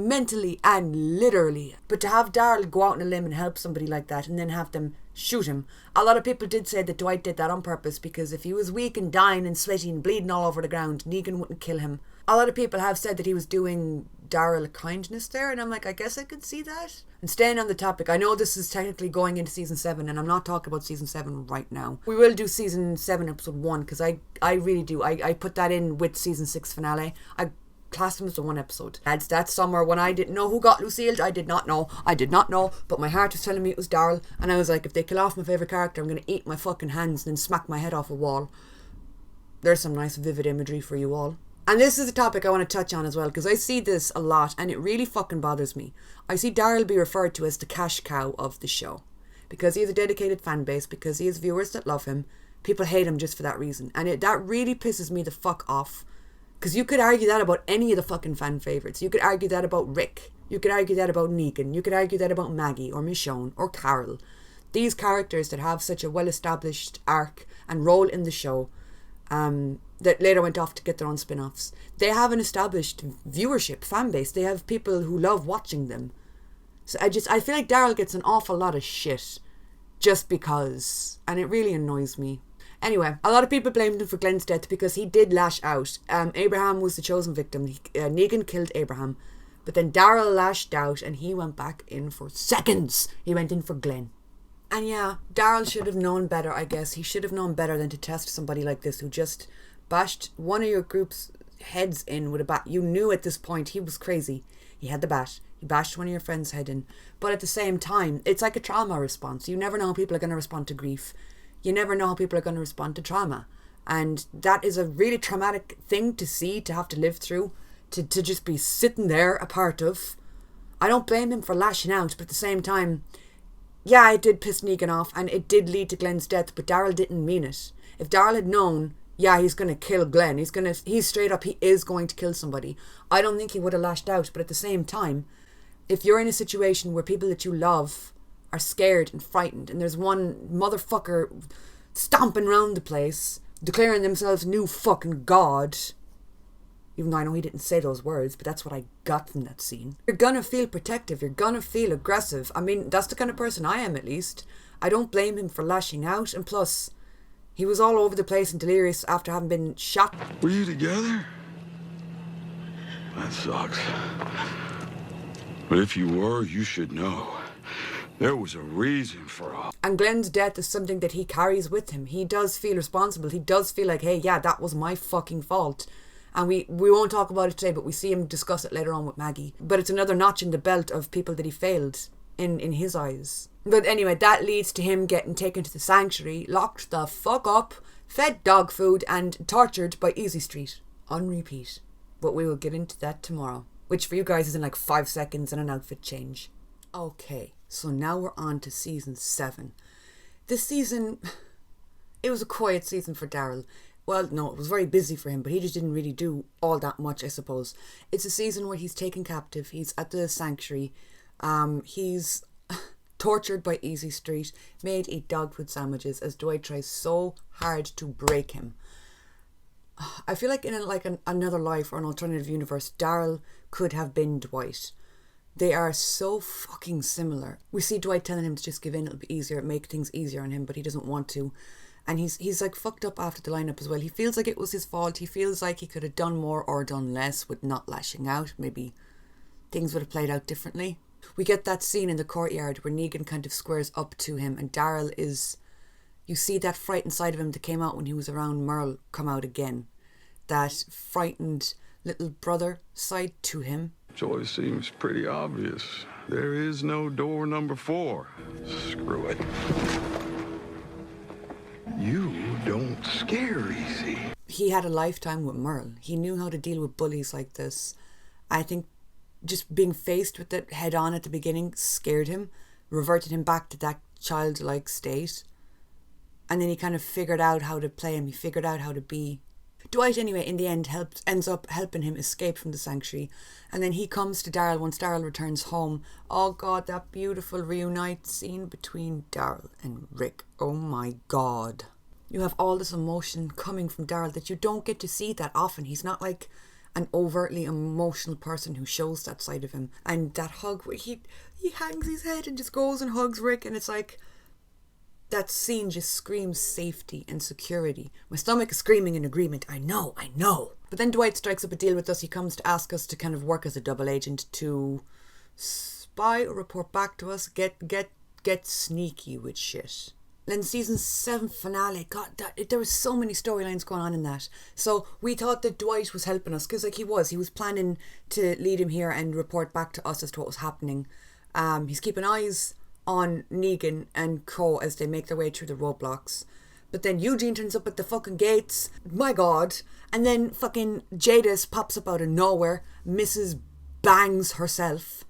mentally and literally. But to have Daryl go out on a limb and help somebody like that and then have them shoot him. A lot of people did say that Dwight did that on purpose because if he was weak and dying and sweaty and bleeding all over the ground, Negan wouldn't kill him. A lot of people have said that he was doing Daryl a kindness there, and I'm like, I guess I could see that. And staying on the topic, I know this is technically going into season 7 and I'm not talking about season 7 right now. We will do season 7 episode 1 because I really do. I put that in with season 6 finale. I classed them as the one episode. That's that summer when I didn't know who got Lucille. I did not know, but my heart was telling me it was Daryl, and I was like, if they kill off my favourite character, I'm going to eat my fucking hands and then smack my head off a wall. There's some nice vivid imagery for you all. And this is a topic I want to touch on as well, because I see this a lot and it really fucking bothers me. I see Daryl be referred to as the cash cow of the show. Because he has a dedicated fan base, because he has viewers that love him. People hate him just for that reason. And that really pisses me the fuck off. Because you could argue that about any of the fucking fan favourites. You could argue that about Rick. You could argue that about Negan. You could argue that about Maggie or Michonne or Carol. These characters that have such a well-established arc and role in the show, that later went off to get their own spin-offs. They have an established viewership, fan base. They have people who love watching them. So I feel like Daryl gets an awful lot of shit just because. And it really annoys me. Anyway, a lot of people blamed him for Glenn's death because he did lash out. Abraham was the chosen victim. Negan killed Abraham. But then Daryl lashed out and he went back in for seconds. He went in for Glenn. And yeah, Daryl should have known better, I guess. He should have known better than to test somebody like this who just bashed one of your group's heads in with a bat. You knew at this point he was crazy. He had the bat. He bashed one of your friend's head in. But at the same time, it's like a trauma response. You never know how people are going to respond to grief. You never know how people are going to respond to trauma. And that is a really traumatic thing to see, to have to live through, to just be sitting there a part of. I don't blame him for lashing out, but at the same time, yeah, it did piss Negan off and it did lead to Glenn's death, but Daryl didn't mean it. If Daryl had known, yeah, he's going to kill Glenn, he's straight up, he is going to kill somebody, I don't think he would have lashed out. But at the same time, if you're in a situation where people that you love are scared and frightened and there's one motherfucker stomping around the place, declaring themselves new fucking god, even though I know he didn't say those words, but that's what I got from that scene. You're gonna feel protective, you're gonna feel aggressive. I mean, that's the kind of person I am, at least. I don't blame him for lashing out, and plus, he was all over the place and delirious after having been shot. Were you together? That sucks. But if you were, you should know. There was a reason for all. And Glenn's death is something that he carries with him. He does feel responsible. He does feel like, hey, yeah, that was my fucking fault. And we won't talk about it today, but we see him discuss it later on with Maggie. But it's another notch in the belt of people that he failed in his eyes. But anyway, that leads to him getting taken to the sanctuary, locked the fuck up, fed dog food, and tortured by Easy Street. On repeat. But we will get into that tomorrow. Which for you guys is in like 5 seconds and an outfit change. Okay, so now we're on to season 7. This season, it was a quiet season for Daryl. Well, no, it was very busy for him, but he just didn't really do all that much, I suppose. It's a season where he's taken captive. He's at the sanctuary. He's tortured by Easy Street, made eat dog food sandwiches as Dwight tries so hard to break him. I feel like in another life or an alternative universe, Daryl could have been Dwight. They are so fucking similar. We see Dwight telling him to just give in, it'll be easier, make things easier on him, but he doesn't want to. And he's like fucked up after the lineup as well. He feels like it was his fault. He feels like he could have done more or done less with not lashing out. Maybe things would have played out differently. We get that scene in the courtyard where Negan kind of squares up to him and Daryl is... You see that frightened side of him that came out when he was around Merle come out again. That frightened little brother side to him. Choice seems pretty obvious. There is no door number 4. Screw it. You don't scare easy. He had a lifetime with Merle. He knew how to deal with bullies like this. I think just being faced with it head on at the beginning scared him, reverted him back to that childlike state. And then he kind of figured out how to play him. He figured out how to be. Dwight, anyway, in the end, ends up helping him escape from the sanctuary. And then he comes to Daryl once Daryl returns home. Oh, God, that beautiful reunite scene between Daryl and Rick. Oh, my God. You have all this emotion coming from Daryl that you don't get to see that often. He's not like an overtly emotional person who shows that side of him. And that hug where he hangs his head and just goes and hugs Rick. And it's like... That scene just screams safety and security. My stomach is screaming in agreement. I know. But then Dwight strikes up a deal with us. He comes to ask us to kind of work as a double agent to spy or report back to us. Get sneaky with shit. Then season 7 finale. God, there was so many storylines going on in that. So we thought that Dwight was helping us because he was planning to lead him here and report back to us as to what was happening. He's keeping eyes on Negan and Co as they make their way through the roadblocks. But then Eugene turns up at the fucking gates. My God. And then fucking Jadis pops up out of nowhere. Mrs. Bangs herself.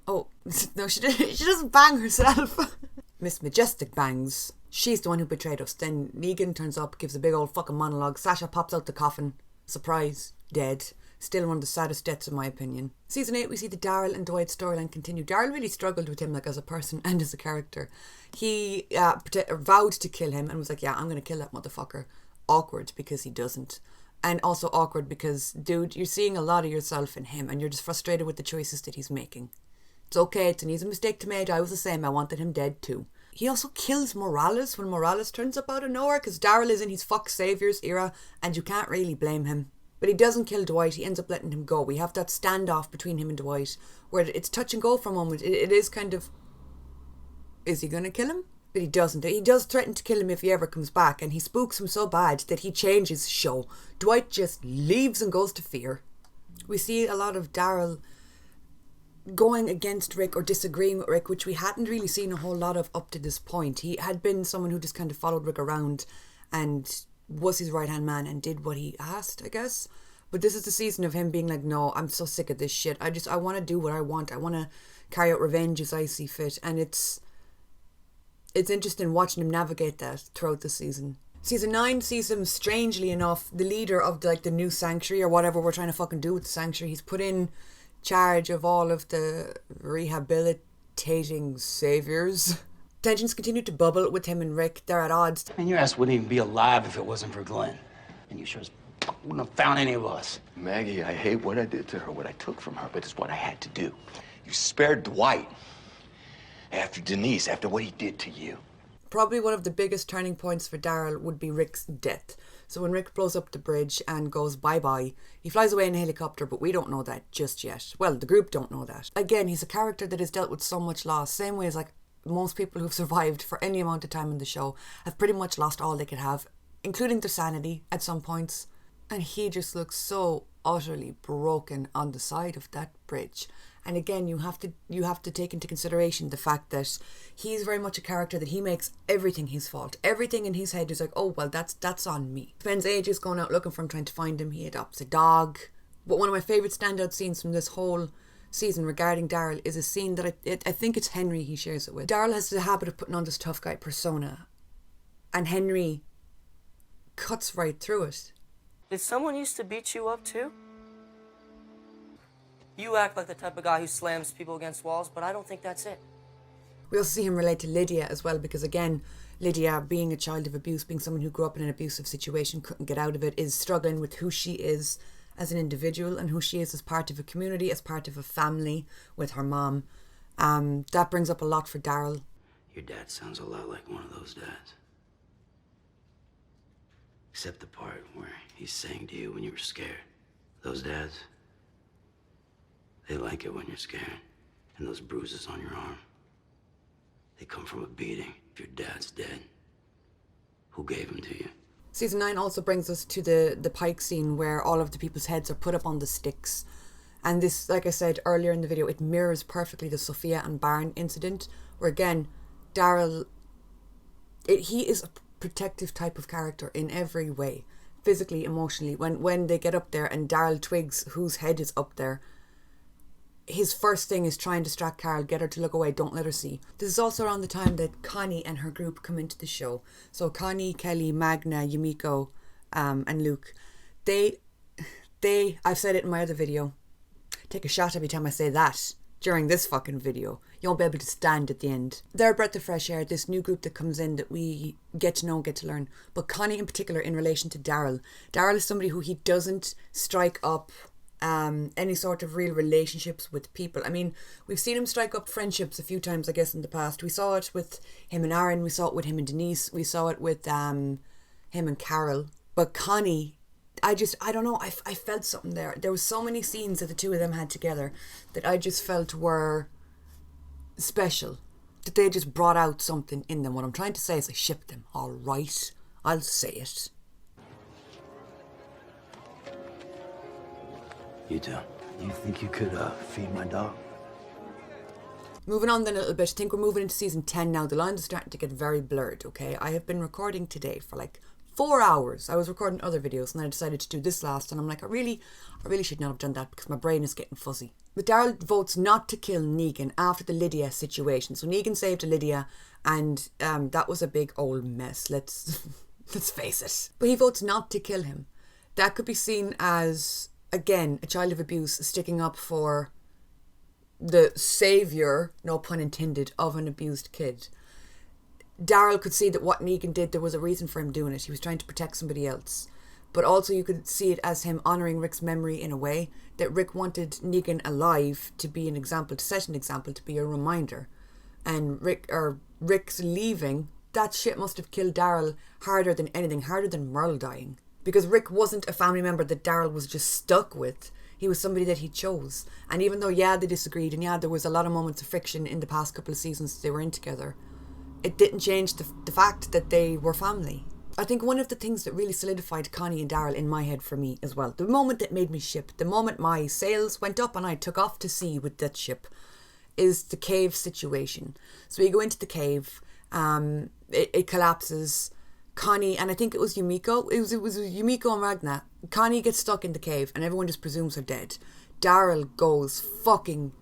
Oh, no, she doesn't bang herself. Miss Majestic Bangs. She's the one who betrayed us. Then Negan turns up, gives a big old fucking monologue. Sasha pops out the coffin. Surprise. Dead. Still one of the saddest deaths in my opinion. Season 8 we see the Daryl and Dwight storyline continue. Daryl really struggled with him like as a person and as a character. He vowed to kill him and was like, yeah, I'm going to kill that motherfucker. Awkward because he doesn't. And also awkward because, dude, you're seeing a lot of yourself in him and you're just frustrated with the choices that he's making. It's okay, it's an easy mistake to make. I was the same. I wanted him dead too. He also kills Morales when Morales turns up out of nowhere because Daryl is in his fuck saviors era and you can't really blame him. But he doesn't kill Dwight. He ends up letting him go. We have that standoff between him and Dwight where it's touch and go for a moment. It is kind of... Is he going to kill him? But he doesn't. He does threaten to kill him if he ever comes back. And he spooks him so bad that he changes show. Dwight just leaves and goes to Fear. We see a lot of Daryl going against Rick or disagreeing with Rick, which we hadn't really seen a whole lot of up to this point. He had been someone who just kind of followed Rick around and was his right-hand man and did what he asked, I guess. But this is the season of him being like, no, I'm so sick of this shit. I want to do what I want. I want to carry out revenge as I see fit. And it's interesting watching him navigate that throughout the season. Season 9 sees him, strangely enough, the leader of the new sanctuary or whatever we're trying to fucking do with the sanctuary. He's put in charge of all of the rehabilitating saviors. Tensions continue to bubble with him and Rick. They're at odds. Man, your ass wouldn't even be alive if it wasn't for Glenn. And you sure as wouldn't have found any of us. Maggie, I hate what I did to her, what I took from her, but it's what I had to do. You spared Dwight after Denise, after what he did to you. probably one of the biggest turning points for Daryl would be Rick's death. So when Rick blows up the bridge and goes bye-bye, he flies away in a helicopter, but we don't know that just yet. Well, the group don't know that. Again, he's a character that has dealt with so much loss, same way as like most people who've survived for any amount of time in the show have pretty much lost all they could have, including their sanity at some points. And he just looks so utterly broken on the side of that bridge. And again, you have to take into consideration the fact that he's very much a character that he makes everything his fault. Everything in his head is like, oh, well, that's on me. Spends ages going out looking for him, trying to find him. He adopts a dog. But one of my favourite standout scenes from this whole season regarding Daryl is a scene that I think it's Henry he shares it with. Daryl has the habit of putting on this tough guy persona, and Henry cuts right through it. Did someone used to beat you up too? You act like the type of guy who slams people against walls, but I don't think that's it. We also see him relate to Lydia as well, because again, Lydia, being a child of abuse, being someone who grew up in an abusive situation, couldn't get out of it, is struggling with who she is as an individual and who she is as part of a community, as part of a family with her mom. That brings up a lot for Daryl. Your dad sounds a lot like one of those dads. Except the part where he's saying to you when you were scared. Those dads, they like it when you're scared. And those bruises on your arm, they come from a beating. If your dad's dead, who gave him to you? Season 9 also brings us to the pike scene where all of the people's heads are put up on the sticks. And this, like I said earlier in the video, it mirrors perfectly the Sophia and Barn incident, where again, Daryl, he is a protective type of character in every way, physically, emotionally. When they get up there and Daryl twigs whose head is up there, his first thing is try and distract Carol, get her to look away, don't let her see. This is also around the time that Connie and her group come into the show. So Connie, Kelly, Magna, Yumiko, and Luke, they I've said it in my other video, take a shot every time I say that during this fucking video. You won't be able to stand at the end. They're a breath of fresh air, this new group that comes in that we get to know, get to learn. But Connie in particular, in relation to Daryl. Daryl is somebody who he doesn't strike up any sort of real relationships with people. I mean, we've seen him strike up friendships a few times, I guess, in the past. We saw it with him and Aaron, we saw it with him and Denise, we saw it with him and Carol. But Connie, I don't know, I felt something there. There was so many scenes that the two of them had together that I just felt were special, that they just brought out something in them. What I'm trying to say is I shipped them, all right? I'll say it. You two, you think you could feed my dog? Moving on then a little bit, I think we're moving into season 10 now. The lines are starting to get very blurred, okay? I have been recording today for like 4 hours. I was recording other videos and then I decided to do this last, and I'm like, I really should not have done that because my brain is getting fuzzy. But Daryl votes not to kill Negan after the Lydia situation. So Negan saved Lydia, and that was a big old mess. Let's face it. But he votes not to kill him. That could be seen as, again, a child of abuse sticking up for the saviour, no pun intended, of an abused kid. Daryl could see that what Negan did, there was a reason for him doing it. He was trying to protect somebody else. But also you could see it as him honouring Rick's memory in a way, that Rick wanted Negan alive to be an example, to set an example, to be a reminder. And Rick's leaving, that shit must have killed Daryl harder than anything, harder than Merle dying. Because Rick wasn't a family member that Daryl was just stuck with. He was somebody that he chose. And even though, yeah, they disagreed, and yeah, there was a lot of moments of friction in the past couple of seasons they were in together, it didn't change the fact that they were family. I think one of the things that really solidified Connie and Daryl in my head for me as well, the moment that made me ship, the moment my sails went up and I took off to sea with that ship, is the cave situation. So we go into the cave, it collapses. Connie, and I think it was Yumiko, it was Yumiko and Ragna. Connie gets stuck in the cave and everyone just presumes her dead. Daryl goes fucking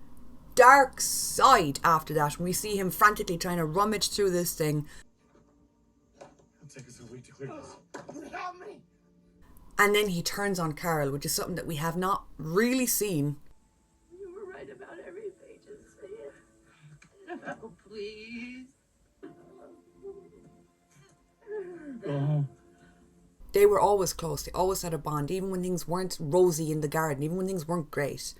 dark side after that, and we see him frantically trying to rummage through this thing. It'll take us a week to clear this. Help me! And then he turns on Carol, which is something that we have not really seen. You were right about everything, just say it. Oh, please. Go home. They were always close, they always had a bond, even when things weren't rosy in the garden, even when things weren't great.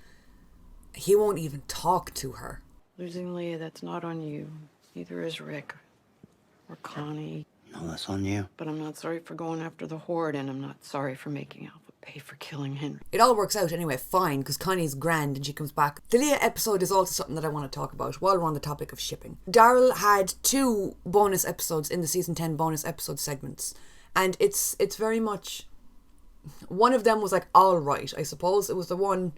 He won't even talk to her. Losing Leah, that's not on you. Neither is Rick. or Connie. No, that's on you. But I'm not sorry for going after the Horde, and I'm not sorry for making Alpha pay for killing Henry. It all works out anyway, fine, because Connie's grand and she comes back. The Leah episode is also something that I want to talk about while we're on the topic of shipping. Daryl had 2 bonus episodes in the season 10 bonus episode segments, and it's very much... One of them was like alright, I suppose. It was the one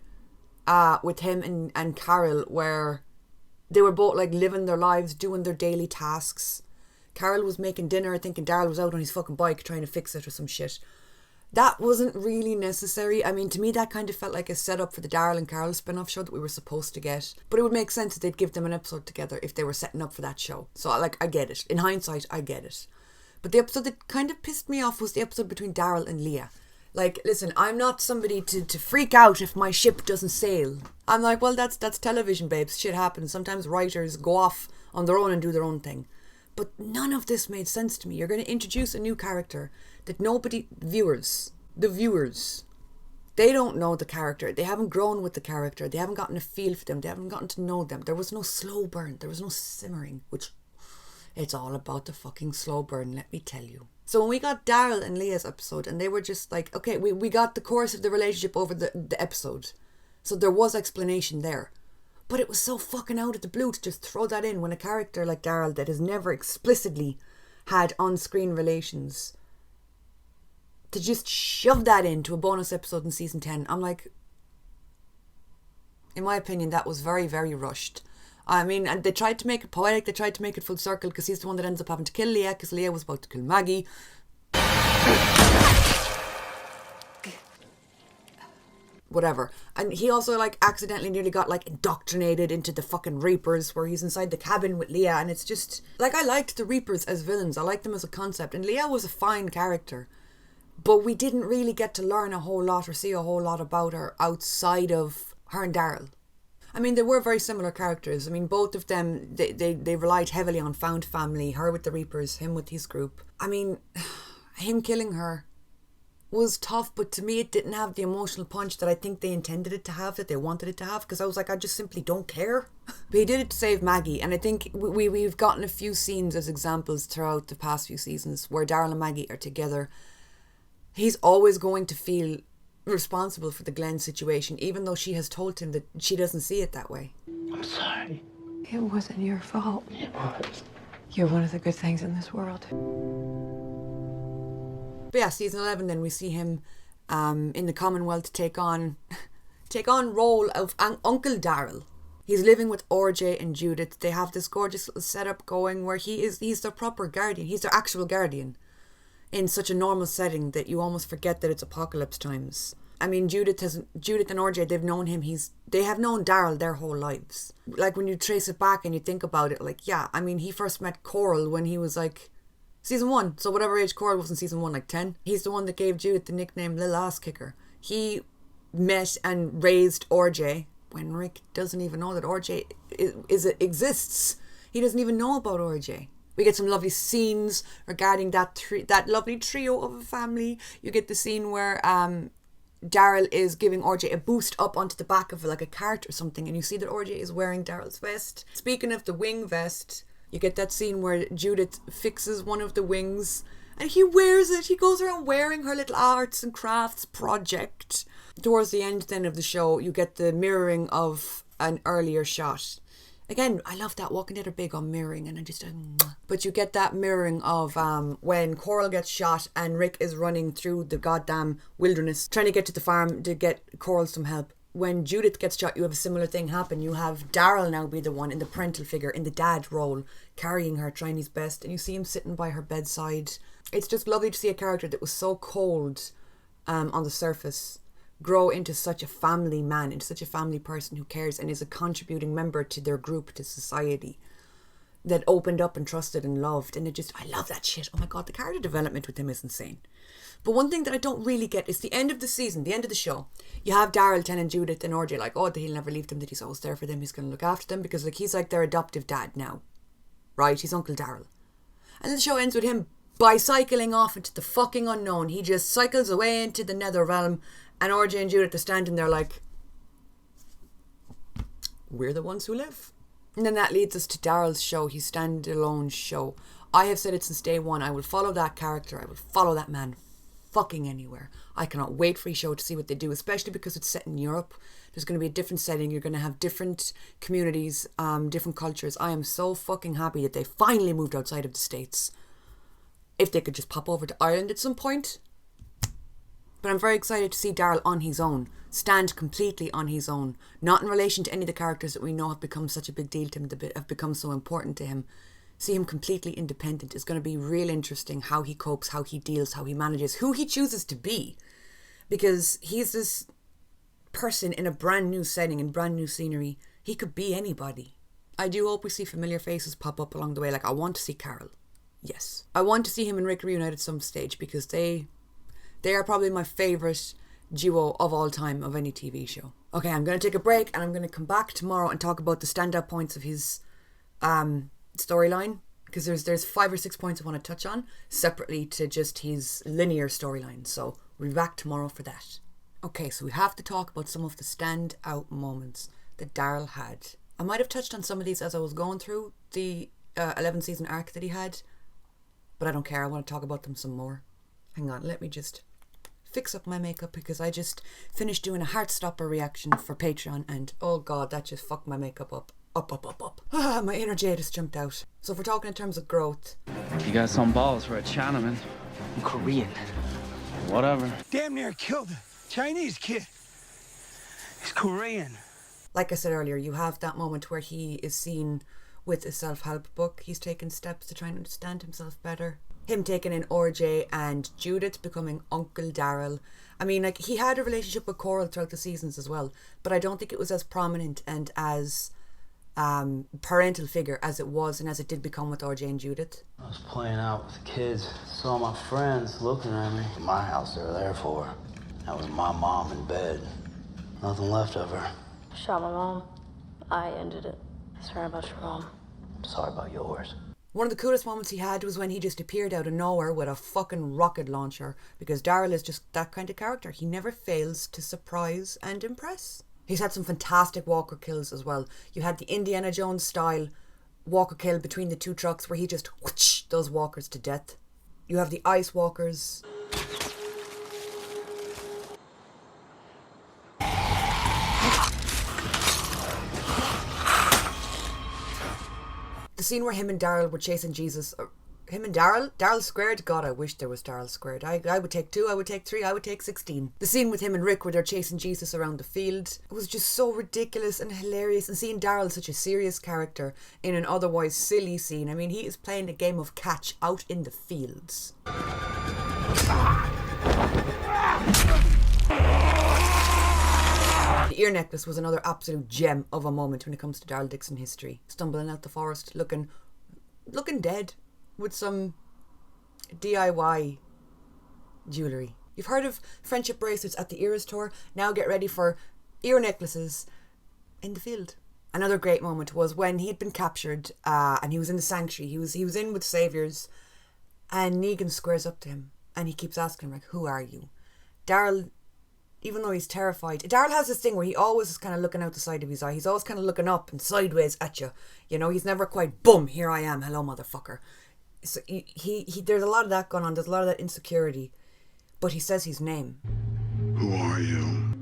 with him and Carol where they were both like living their lives, doing their daily tasks. Carol was making dinner, thinking Daryl was out on his fucking bike trying to fix it or some shit. That wasn't really necessary. I mean, to me, that kind of felt like a setup for the Daryl and Carol spin-off show that we were supposed to get. But it would make sense that they'd give them an episode together if they were setting up for that show. So, like, I get it. In hindsight, I get it. But the episode that kind of pissed me off was the episode between Daryl and Leah. Like, listen, I'm not somebody to freak out if my ship doesn't sail. I'm like, well, that's television, babes. Shit happens. Sometimes writers go off on their own and do their own thing. But none of this made sense to me. You're going to introduce a new character that the viewers, they don't know the character. They haven't grown with the character. They haven't gotten a feel for them. They haven't gotten to know them. There was no slow burn. There was no simmering, which it's all about the fucking slow burn, let me tell you. So when we got Daryl and Leah's episode, and they were just like, okay, we got the course of the relationship over the episode. So there was explanation there. But it was so fucking out of the blue to just throw that in when a character like Daryl that has never explicitly had on-screen relations, to just shove that into a bonus episode in season 10. I'm like, in my opinion, that was very, very rushed. I mean, and they tried to make it poetic, they tried to make it full circle, because he's the one that ends up having to kill Leah, because Leah was about to kill Maggie. Whatever. And he also like accidentally nearly got like indoctrinated into the fucking Reapers, where he's inside the cabin with Leah, and it's just like, I liked the Reapers as villains, I liked them as a concept, and Leah was a fine character, but we didn't really get to learn a whole lot or see a whole lot about her outside of her and Daryl. I mean, they were very similar characters. I mean, both of them, they relied heavily on found family, her with the Reapers, him with his group. I mean, him killing her was tough, but to me it didn't have the emotional punch that I think they intended it to have, that they wanted it to have, because I was like, I just simply don't care. But he did it to save Maggie, and I think we've gotten a few scenes as examples throughout the past few seasons where Daryl and Maggie are together. He's always going to feel responsible for the Glenn situation, even though she has told him that she doesn't see it that way. I'm sorry. It wasn't your fault. It was. You're one of the good things in this world. But yeah, season 11, then we see him in the Commonwealth take on role of Uncle Daryl. He's living with RJ and Judith. They have this gorgeous little setup going where he's their proper guardian. He's their actual guardian in such a normal setting that you almost forget that it's apocalypse times. I mean, Judith and RJ, they've known him. They have known Daryl their whole lives. Like, when you trace it back and you think about it, like, yeah, I mean, he first met Coral when he was like season 1. So whatever age Coral was in season 1, like 10. He's the one that gave Judith the nickname Lil Ass Kicker. He met and raised RJ when Rick doesn't even know that RJ exists. He doesn't even know about RJ. We get some lovely scenes regarding that lovely trio of a family. You get the scene where Daryl is giving RJ a boost up onto the back of like a cart or something, and you see that RJ is wearing Daryl's vest. Speaking of the wing vest, you get that scene where Judith fixes one of the wings and he wears it. He goes around wearing her little arts and crafts project. Towards the end then of the show, you get the mirroring of an earlier shot. Again, I love that. Walking Dead are big on mirroring, and I just... But you get that mirroring of when Coral gets shot and Rick is running through the goddamn wilderness trying to get to the farm to get Coral some help. When Judith gets shot, you have a similar thing happen. You have Daryl now be the one in the parental figure, in the dad role, carrying her, trying his best, and you see him sitting by her bedside. It's just lovely to see a character that was so cold on the surface grow into such a family man, into such a family person who cares and is a contributing member to their group, to society, that opened up and trusted and loved. And I love that shit. Oh my god, the character development with him is insane. But one thing that I don't really get is the end of the season, the end of the show. You have Daryl telling Judith and RJ like, oh, that he'll never leave them, that he's always there for them, he's going to look after them, because like he's like their adoptive dad now, right? He's Uncle Daryl. And the show ends with him bicycling off into the fucking unknown. He just cycles away into the nether realm, and RJ and Judith are standing there like, we're the ones who live. And then that leads us to Daryl's show, his standalone show. I have said it since day one. I would follow that character. I would follow that man fucking anywhere. I cannot wait for each show to see what they do, especially because it's set in Europe. There's going to be a different setting. You're going to have different communities, different cultures. I am so fucking happy that they finally moved outside of the States. If they could just pop over to Ireland at some point. But I'm very excited to see Daryl on his own. Stand completely on his own. Not in relation to any of the characters that we know have become such a big deal to him, that have become so important to him. See him completely independent. It's going to be real interesting how he copes, how he deals, how he manages, who he chooses to be. Because he's this person in a brand new setting, in brand new scenery. He could be anybody. I do hope we see familiar faces pop up along the way. Like, I want to see Carol. Yes. I want to see him and Rick reunite at some stage, because they are probably my favourite duo of all time of any TV show. Okay, I'm going to take a break and I'm going to come back tomorrow and talk about the standout points of his storyline, because there's 5 or 6 points I want to touch on separately to just his linear storyline. So we'll be back tomorrow for that. Okay, so we have to talk about some of the standout moments that Daryl had. I might have touched on some of these as I was going through the 11 season arc that he had, but I don't care. I want to talk about them some more. Hang on, let me just fix up my makeup, because I just finished doing a Heartstopper reaction for Patreon, and oh god, that just fucked my makeup up. My inner Jade just jumped out. So if we're talking in terms of growth, You got some balls for a Chinaman. I'm Korean. Whatever. Damn near killed a Chinese kid. He's Korean. like I said earlier, you have that moment where he is seen with a self-help book. He's taken steps to try and understand himself better. Him taking in RJ and Judith becoming Uncle Daryl. I mean, like, he had a relationship with Coral throughout the seasons as well, but I don't think it was as prominent and as parental figure as it was and as it did become with RJ and Judith. I was playing out with the kids, saw my friends looking at me. My house they were there for. That was my mom in bed. Nothing left of her. Shot my mom. I ended it. Sorry about your mom. Sorry about yours. One of the coolest moments he had was when he just appeared out of nowhere with a fucking rocket launcher, because Daryl is just that kind of character. He never fails to surprise and impress. He's had some fantastic walker kills as well. You had the Indiana Jones style walker kill between the two trucks where he just whoosh those walkers to death. You have the ice walkers. The scene where him and Daryl were chasing Jesus. Him and Daryl? Daryl squared? God, I wish there was Daryl squared. I would take 2, I would take 3, I would take 16. The scene with him and Rick where they're chasing Jesus around the field. It was just so ridiculous and hilarious. And seeing Daryl, such a serious character, in an otherwise silly scene. I mean, he is playing a game of catch out in the fields. The ear necklace was another absolute gem of a moment when it comes to Daryl Dixon history. Stumbling out the forest, looking dead, with some DIY jewellery. You've heard of friendship bracelets at the Eras tour. Now get ready for ear necklaces in the field. Another great moment was when he had been captured and he was in the sanctuary. He was in with saviors, and Negan squares up to him and he keeps asking him, like, who are you? Daryl, even though he's terrified, Daryl has this thing where he always is kind of looking out the side of his eye. He's always kind of looking up and sideways at you. You know, he's never quite, boom, here I am, hello motherfucker. So he there's a lot of that going on. There's a lot of that insecurity. But he says his name. Who are you?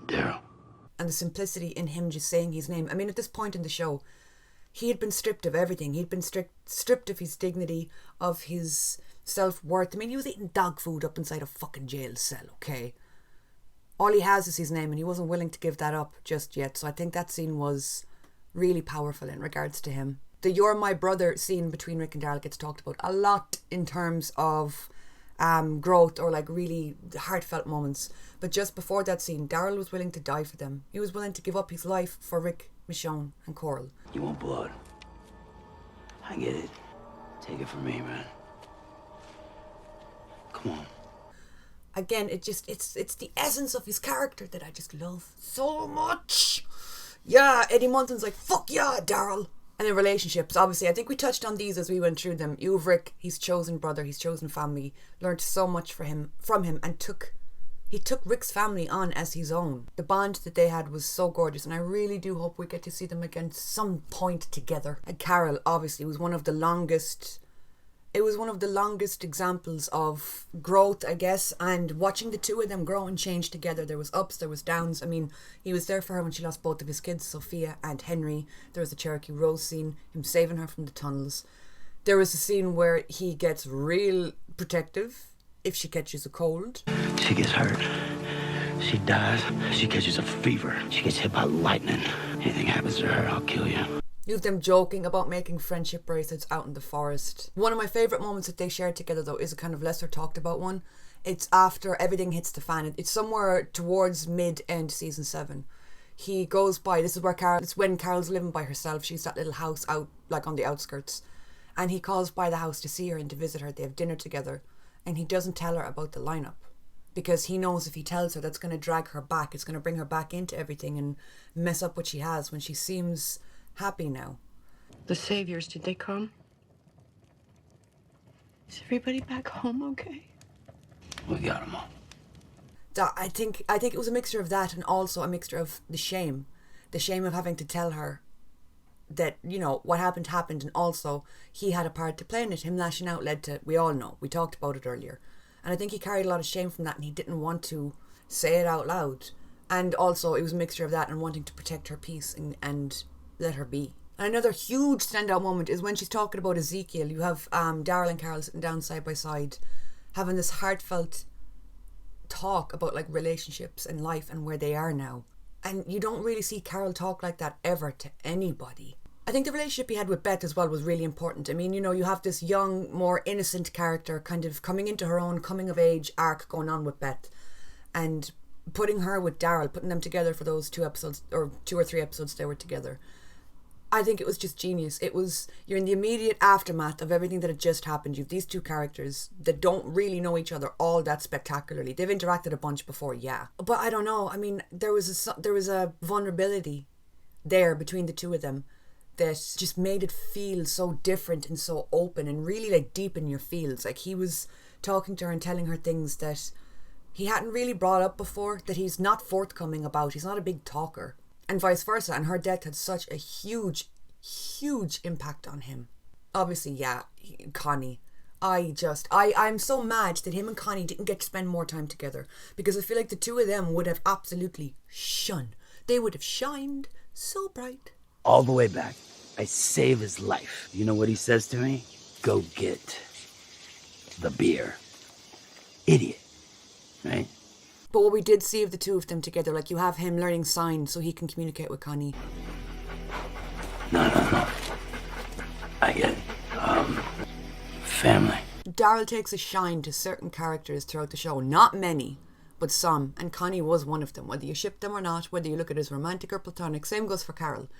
Daryl. And the simplicity in him just saying his name. I mean, at this point in the show, he had been stripped of everything. He'd been stripped of his dignity, of his self-worth. I mean, he was eating dog food up inside a fucking jail cell, okay? All he has is his name, and he wasn't willing to give that up just yet. So I think that scene was really powerful in regards to him. The "You're My Brother" scene between Rick and Daryl gets talked about a lot in terms of growth or like really heartfelt moments. But just before that scene, Daryl was willing to die for them. He was willing to give up his life for Rick, Michonne and Coral. You want blood? I get it. Take it from me, man. Come on. Again, it's the essence of his character that I just love so much. Yeah, Eddie Munton's like, fuck yeah, Daryl. And in relationships, obviously, I think we touched on these as we went through them. You have Rick, his chosen brother, his chosen family, learned so much from him, and took He took Rick's family on as his own. The bond that they had was so gorgeous, and I really do hope we get to see them again some point together. And Carol obviously was one of the longest examples of growth, I guess, and watching the two of them grow and change together. There was ups, there was downs. I mean, he was there for her when she lost both of his kids, Sophia and Henry. There was the Cherokee Rose scene, him saving her from the tunnels. There was a scene where he gets real protective if she catches a cold. She gets hurt. She dies. She catches a fever. She gets hit by lightning. Anything happens to her, I'll kill you. You have them joking about making friendship bracelets out in the forest. One of my favourite moments that they shared together, though, is a kind of lesser talked about one. It's after everything hits the fan. It's somewhere towards mid-end season 7. He goes by, it's when Carol's living by herself. She's that little house out, like on the outskirts. And he calls by the house to see her and to visit her. They have dinner together. And he doesn't tell her about the lineup. Because he knows if he tells her, that's going to drag her back. It's going to bring her back into everything and mess up what she has when she seems happy now. The saviors, did they come? Is everybody back home okay? We got them all. I think it was a mixture of that and also a mixture of the shame of having to tell her that, you know, what happened, and also he had a part to play in it. Him lashing out led to, we all know, we talked about it earlier. And I think he carried a lot of shame from that, and he didn't want to say it out loud. And also it was a mixture of that and wanting to protect her peace and let her be. And another huge standout moment is when she's talking about Ezekiel. You have Daryl and Carol sitting down side by side, having this heartfelt talk about like relationships and life and where they are now. And you don't really see Carol talk like that ever to anybody. I think the relationship he had with Beth as well was really important. I mean, you know, you have this young, more innocent character kind of coming into her own coming of age arc going on with Beth, and putting her with Daryl, putting them together for those 2 episodes or 2 or 3 episodes they were together. I think it was just genius. You're in the immediate aftermath of everything that had just happened. You've these 2 characters that don't really know each other all that spectacularly. They've interacted a bunch before, yeah. But I don't know. I mean, there was a vulnerability there between the 2 of them that just made it feel so different and so open and really like deep in your feels. Like he was talking to her and telling her things that he hadn't really brought up before, that he's not forthcoming about. He's not a big talker. And vice versa, and her death had such a huge impact on him. Obviously, yeah, Connie. I'm so mad that him and Connie didn't get to spend more time together, because I feel like the 2 of them would have absolutely shone. They would have shined so bright. All the way back, I save his life. You know what he says to me? Go get the beer. Idiot, right? But what we did see of the 2 of them together, like you have him learning signs so he can communicate with Connie. No. I get it. Family. Daryl takes a shine to certain characters throughout the show. Not many, but some. And Connie was one of them. Whether you ship them or not, whether you look at it as romantic or platonic, same goes for Carol.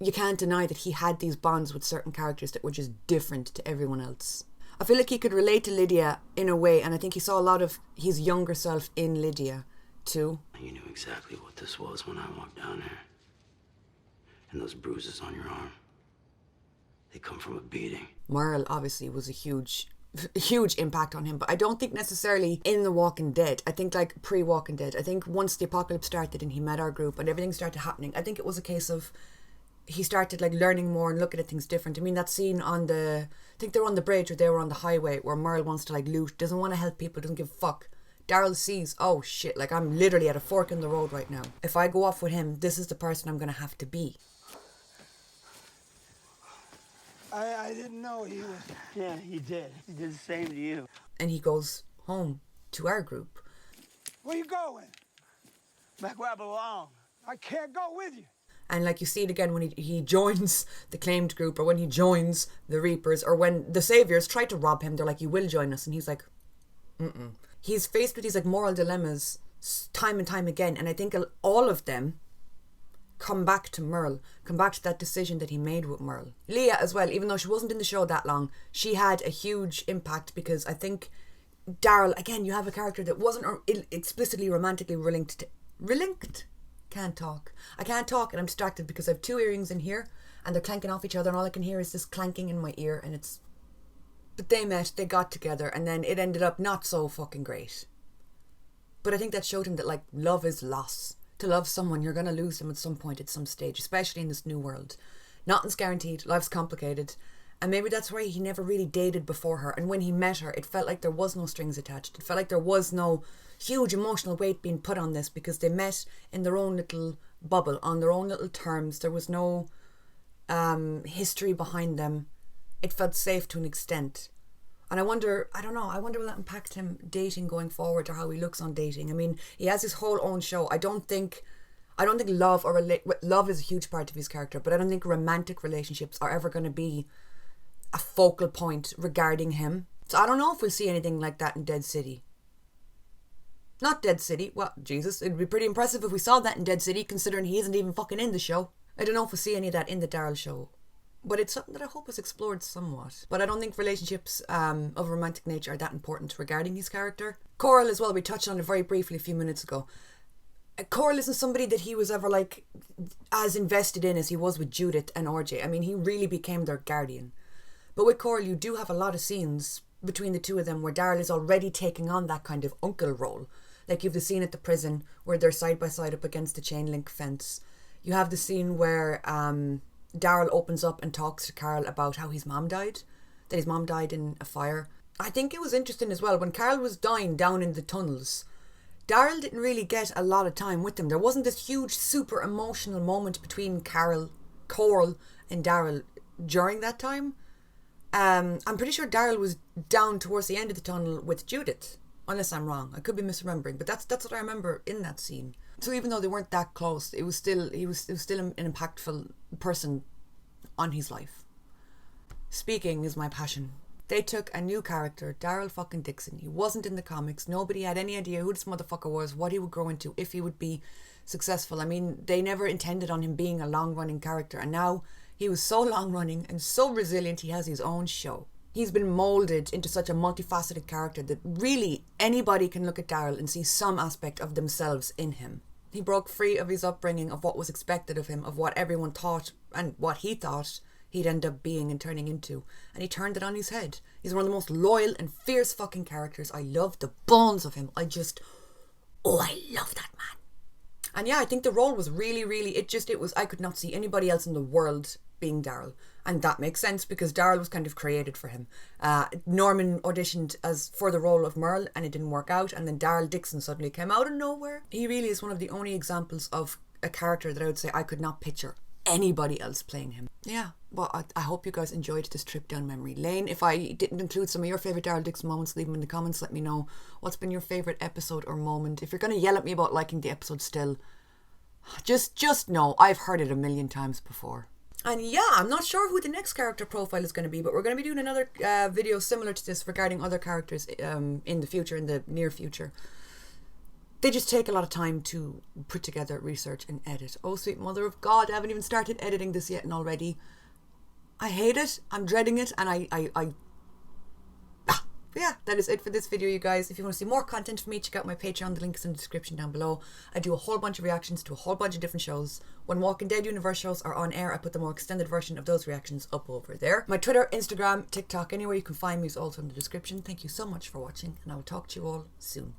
You can't deny that he had these bonds with certain characters that were just different to everyone else. I feel like he could relate to Lydia in a way, and I think he saw a lot of his younger self in Lydia too. You knew exactly what this was when I walked down there. And those bruises on your arm, they come from a beating. Merle obviously was a huge impact on him, but I don't think necessarily in The Walking Dead. I think like pre-Walking Dead. I think once the apocalypse started and he met our group and everything started happening, I think it was a case of he started like learning more and looking at things different. I mean, that scene on I think they were on the bridge or they were on the highway where Merle wants to like loot, doesn't want to help people, doesn't give a fuck. Daryl sees, oh shit, like I'm literally at a fork in the road right now. If I go off with him, this is the person I'm going to have to be. I didn't know he was... Yeah, he did. He did the same to you. And he goes home to our group. Where you going? Back where I belong. I can't go with you. And like you see it again when he joins the claimed group, or when he joins the Reapers, or when the Saviors try to rob him, they're like, you will join us. And he's like, mm-mm. He's faced with these like moral dilemmas time and time again. And I think all of them come back to Merle, come back to that decision that he made with Merle. Leah as well, even though she wasn't in the show that long, she had a huge impact because I think Daryl, again, you have a character that wasn't explicitly romantically relinked. Can't talk. I can't talk and I'm distracted because I have 2 earrings in here and they're clanking off each other and all I can hear is this clanking in my ear and it's... But they met, they got together and then it ended up not so fucking great. But I think that showed him that, like, love is loss. To love someone, you're going to lose them at some point, at some stage, especially in this new world. Nothing's guaranteed. Life's complicated. And maybe that's why he never really dated before her. And when he met her, it felt like there was no strings attached. It felt like there was no huge emotional weight being put on this, because they met in their own little bubble, on their own little terms. There was no history behind them. It felt safe to an extent. And I wonder will that impact him dating going forward, or how he looks on dating. I mean, he has his whole own show. I don't think love love is a huge part of his character, but I don't think romantic relationships are ever going to be a focal point regarding him. So I don't know if we'll see anything like that in Dead City. Not Dead City. Well, Jesus, it'd be pretty impressive if we saw that in Dead City, considering he isn't even fucking in the show. I don't know if we'll see any of that in the Daryl show. But it's something that I hope is explored somewhat. But I don't think relationships of a romantic nature are that important regarding his character. Coral as well, we touched on it very briefly a few minutes ago. Coral isn't somebody that he was ever, like, as invested in as he was with Judith and RJ. I mean, he really became their guardian. But with Coral, you do have a lot of scenes between the two of them where Daryl is already taking on that kind of uncle role. Like, you've the scene at the prison where they're side by side up against the chain link fence. You have the scene where Daryl opens up and talks to Carl about how his mom died, that his mom died in a fire. I think it was interesting as well, when Carl was dying down in the tunnels, Daryl didn't really get a lot of time with them. There wasn't this huge super emotional moment between Coral and Daryl during that time. I'm pretty sure Daryl was down towards the end of the tunnel with Judith, unless I'm wrong. I could be misremembering, but that's what I remember in that scene. So even though they weren't that close, he was still an impactful person on his life. Speaking is my passion. They took a new character, Daryl fucking Dixon. He wasn't in the comics. Nobody had any idea who this motherfucker was, what he would grow into, if he would be successful. I mean, they never intended on him being a long-running character, and now he was so long-running and so resilient, he has his own show. He's been moulded into such a multifaceted character that really anybody can look at Daryl and see some aspect of themselves in him. He broke free of his upbringing, of what was expected of him, of what everyone thought and what he thought he'd end up being and turning into. And he turned it on his head. He's one of the most loyal and fierce fucking characters. I love the bones of him. I love that man. And yeah, I think the role was really, I could not see anybody else in the world being Daryl. And that makes sense because Daryl was kind of created for him. Norman auditioned for the role of Merle and it didn't work out, and then Daryl Dixon suddenly came out of nowhere. He really is one of the only examples of a character that I would say I could not picture anybody else playing him. Yeah, well, I hope you guys enjoyed this trip down memory lane. If I didn't include some of your favourite Daryl Dixon moments, leave them in the comments. Let me know what's been your favourite episode or moment. If you're going to yell at me about liking the episode still, just know I've heard it a million times before. And yeah, I'm not sure who the next character profile is going to be, but we're going to be doing another video similar to this regarding other characters in the near future. They just take a lot of time to put together, research and edit. Oh, sweet mother of God, I haven't even started editing this yet and already I hate it. I'm dreading it, and But yeah, that is it for this video, you guys. If you want to see more content from me, check out my Patreon. The link is in the description down below. I do a whole bunch of reactions to a whole bunch of different shows. When Walking Dead Universe shows are on air, I put the more extended version of those reactions up over there. My Twitter, Instagram, TikTok, anywhere you can find me is also in the description. Thank you so much for watching, and I will talk to you all soon.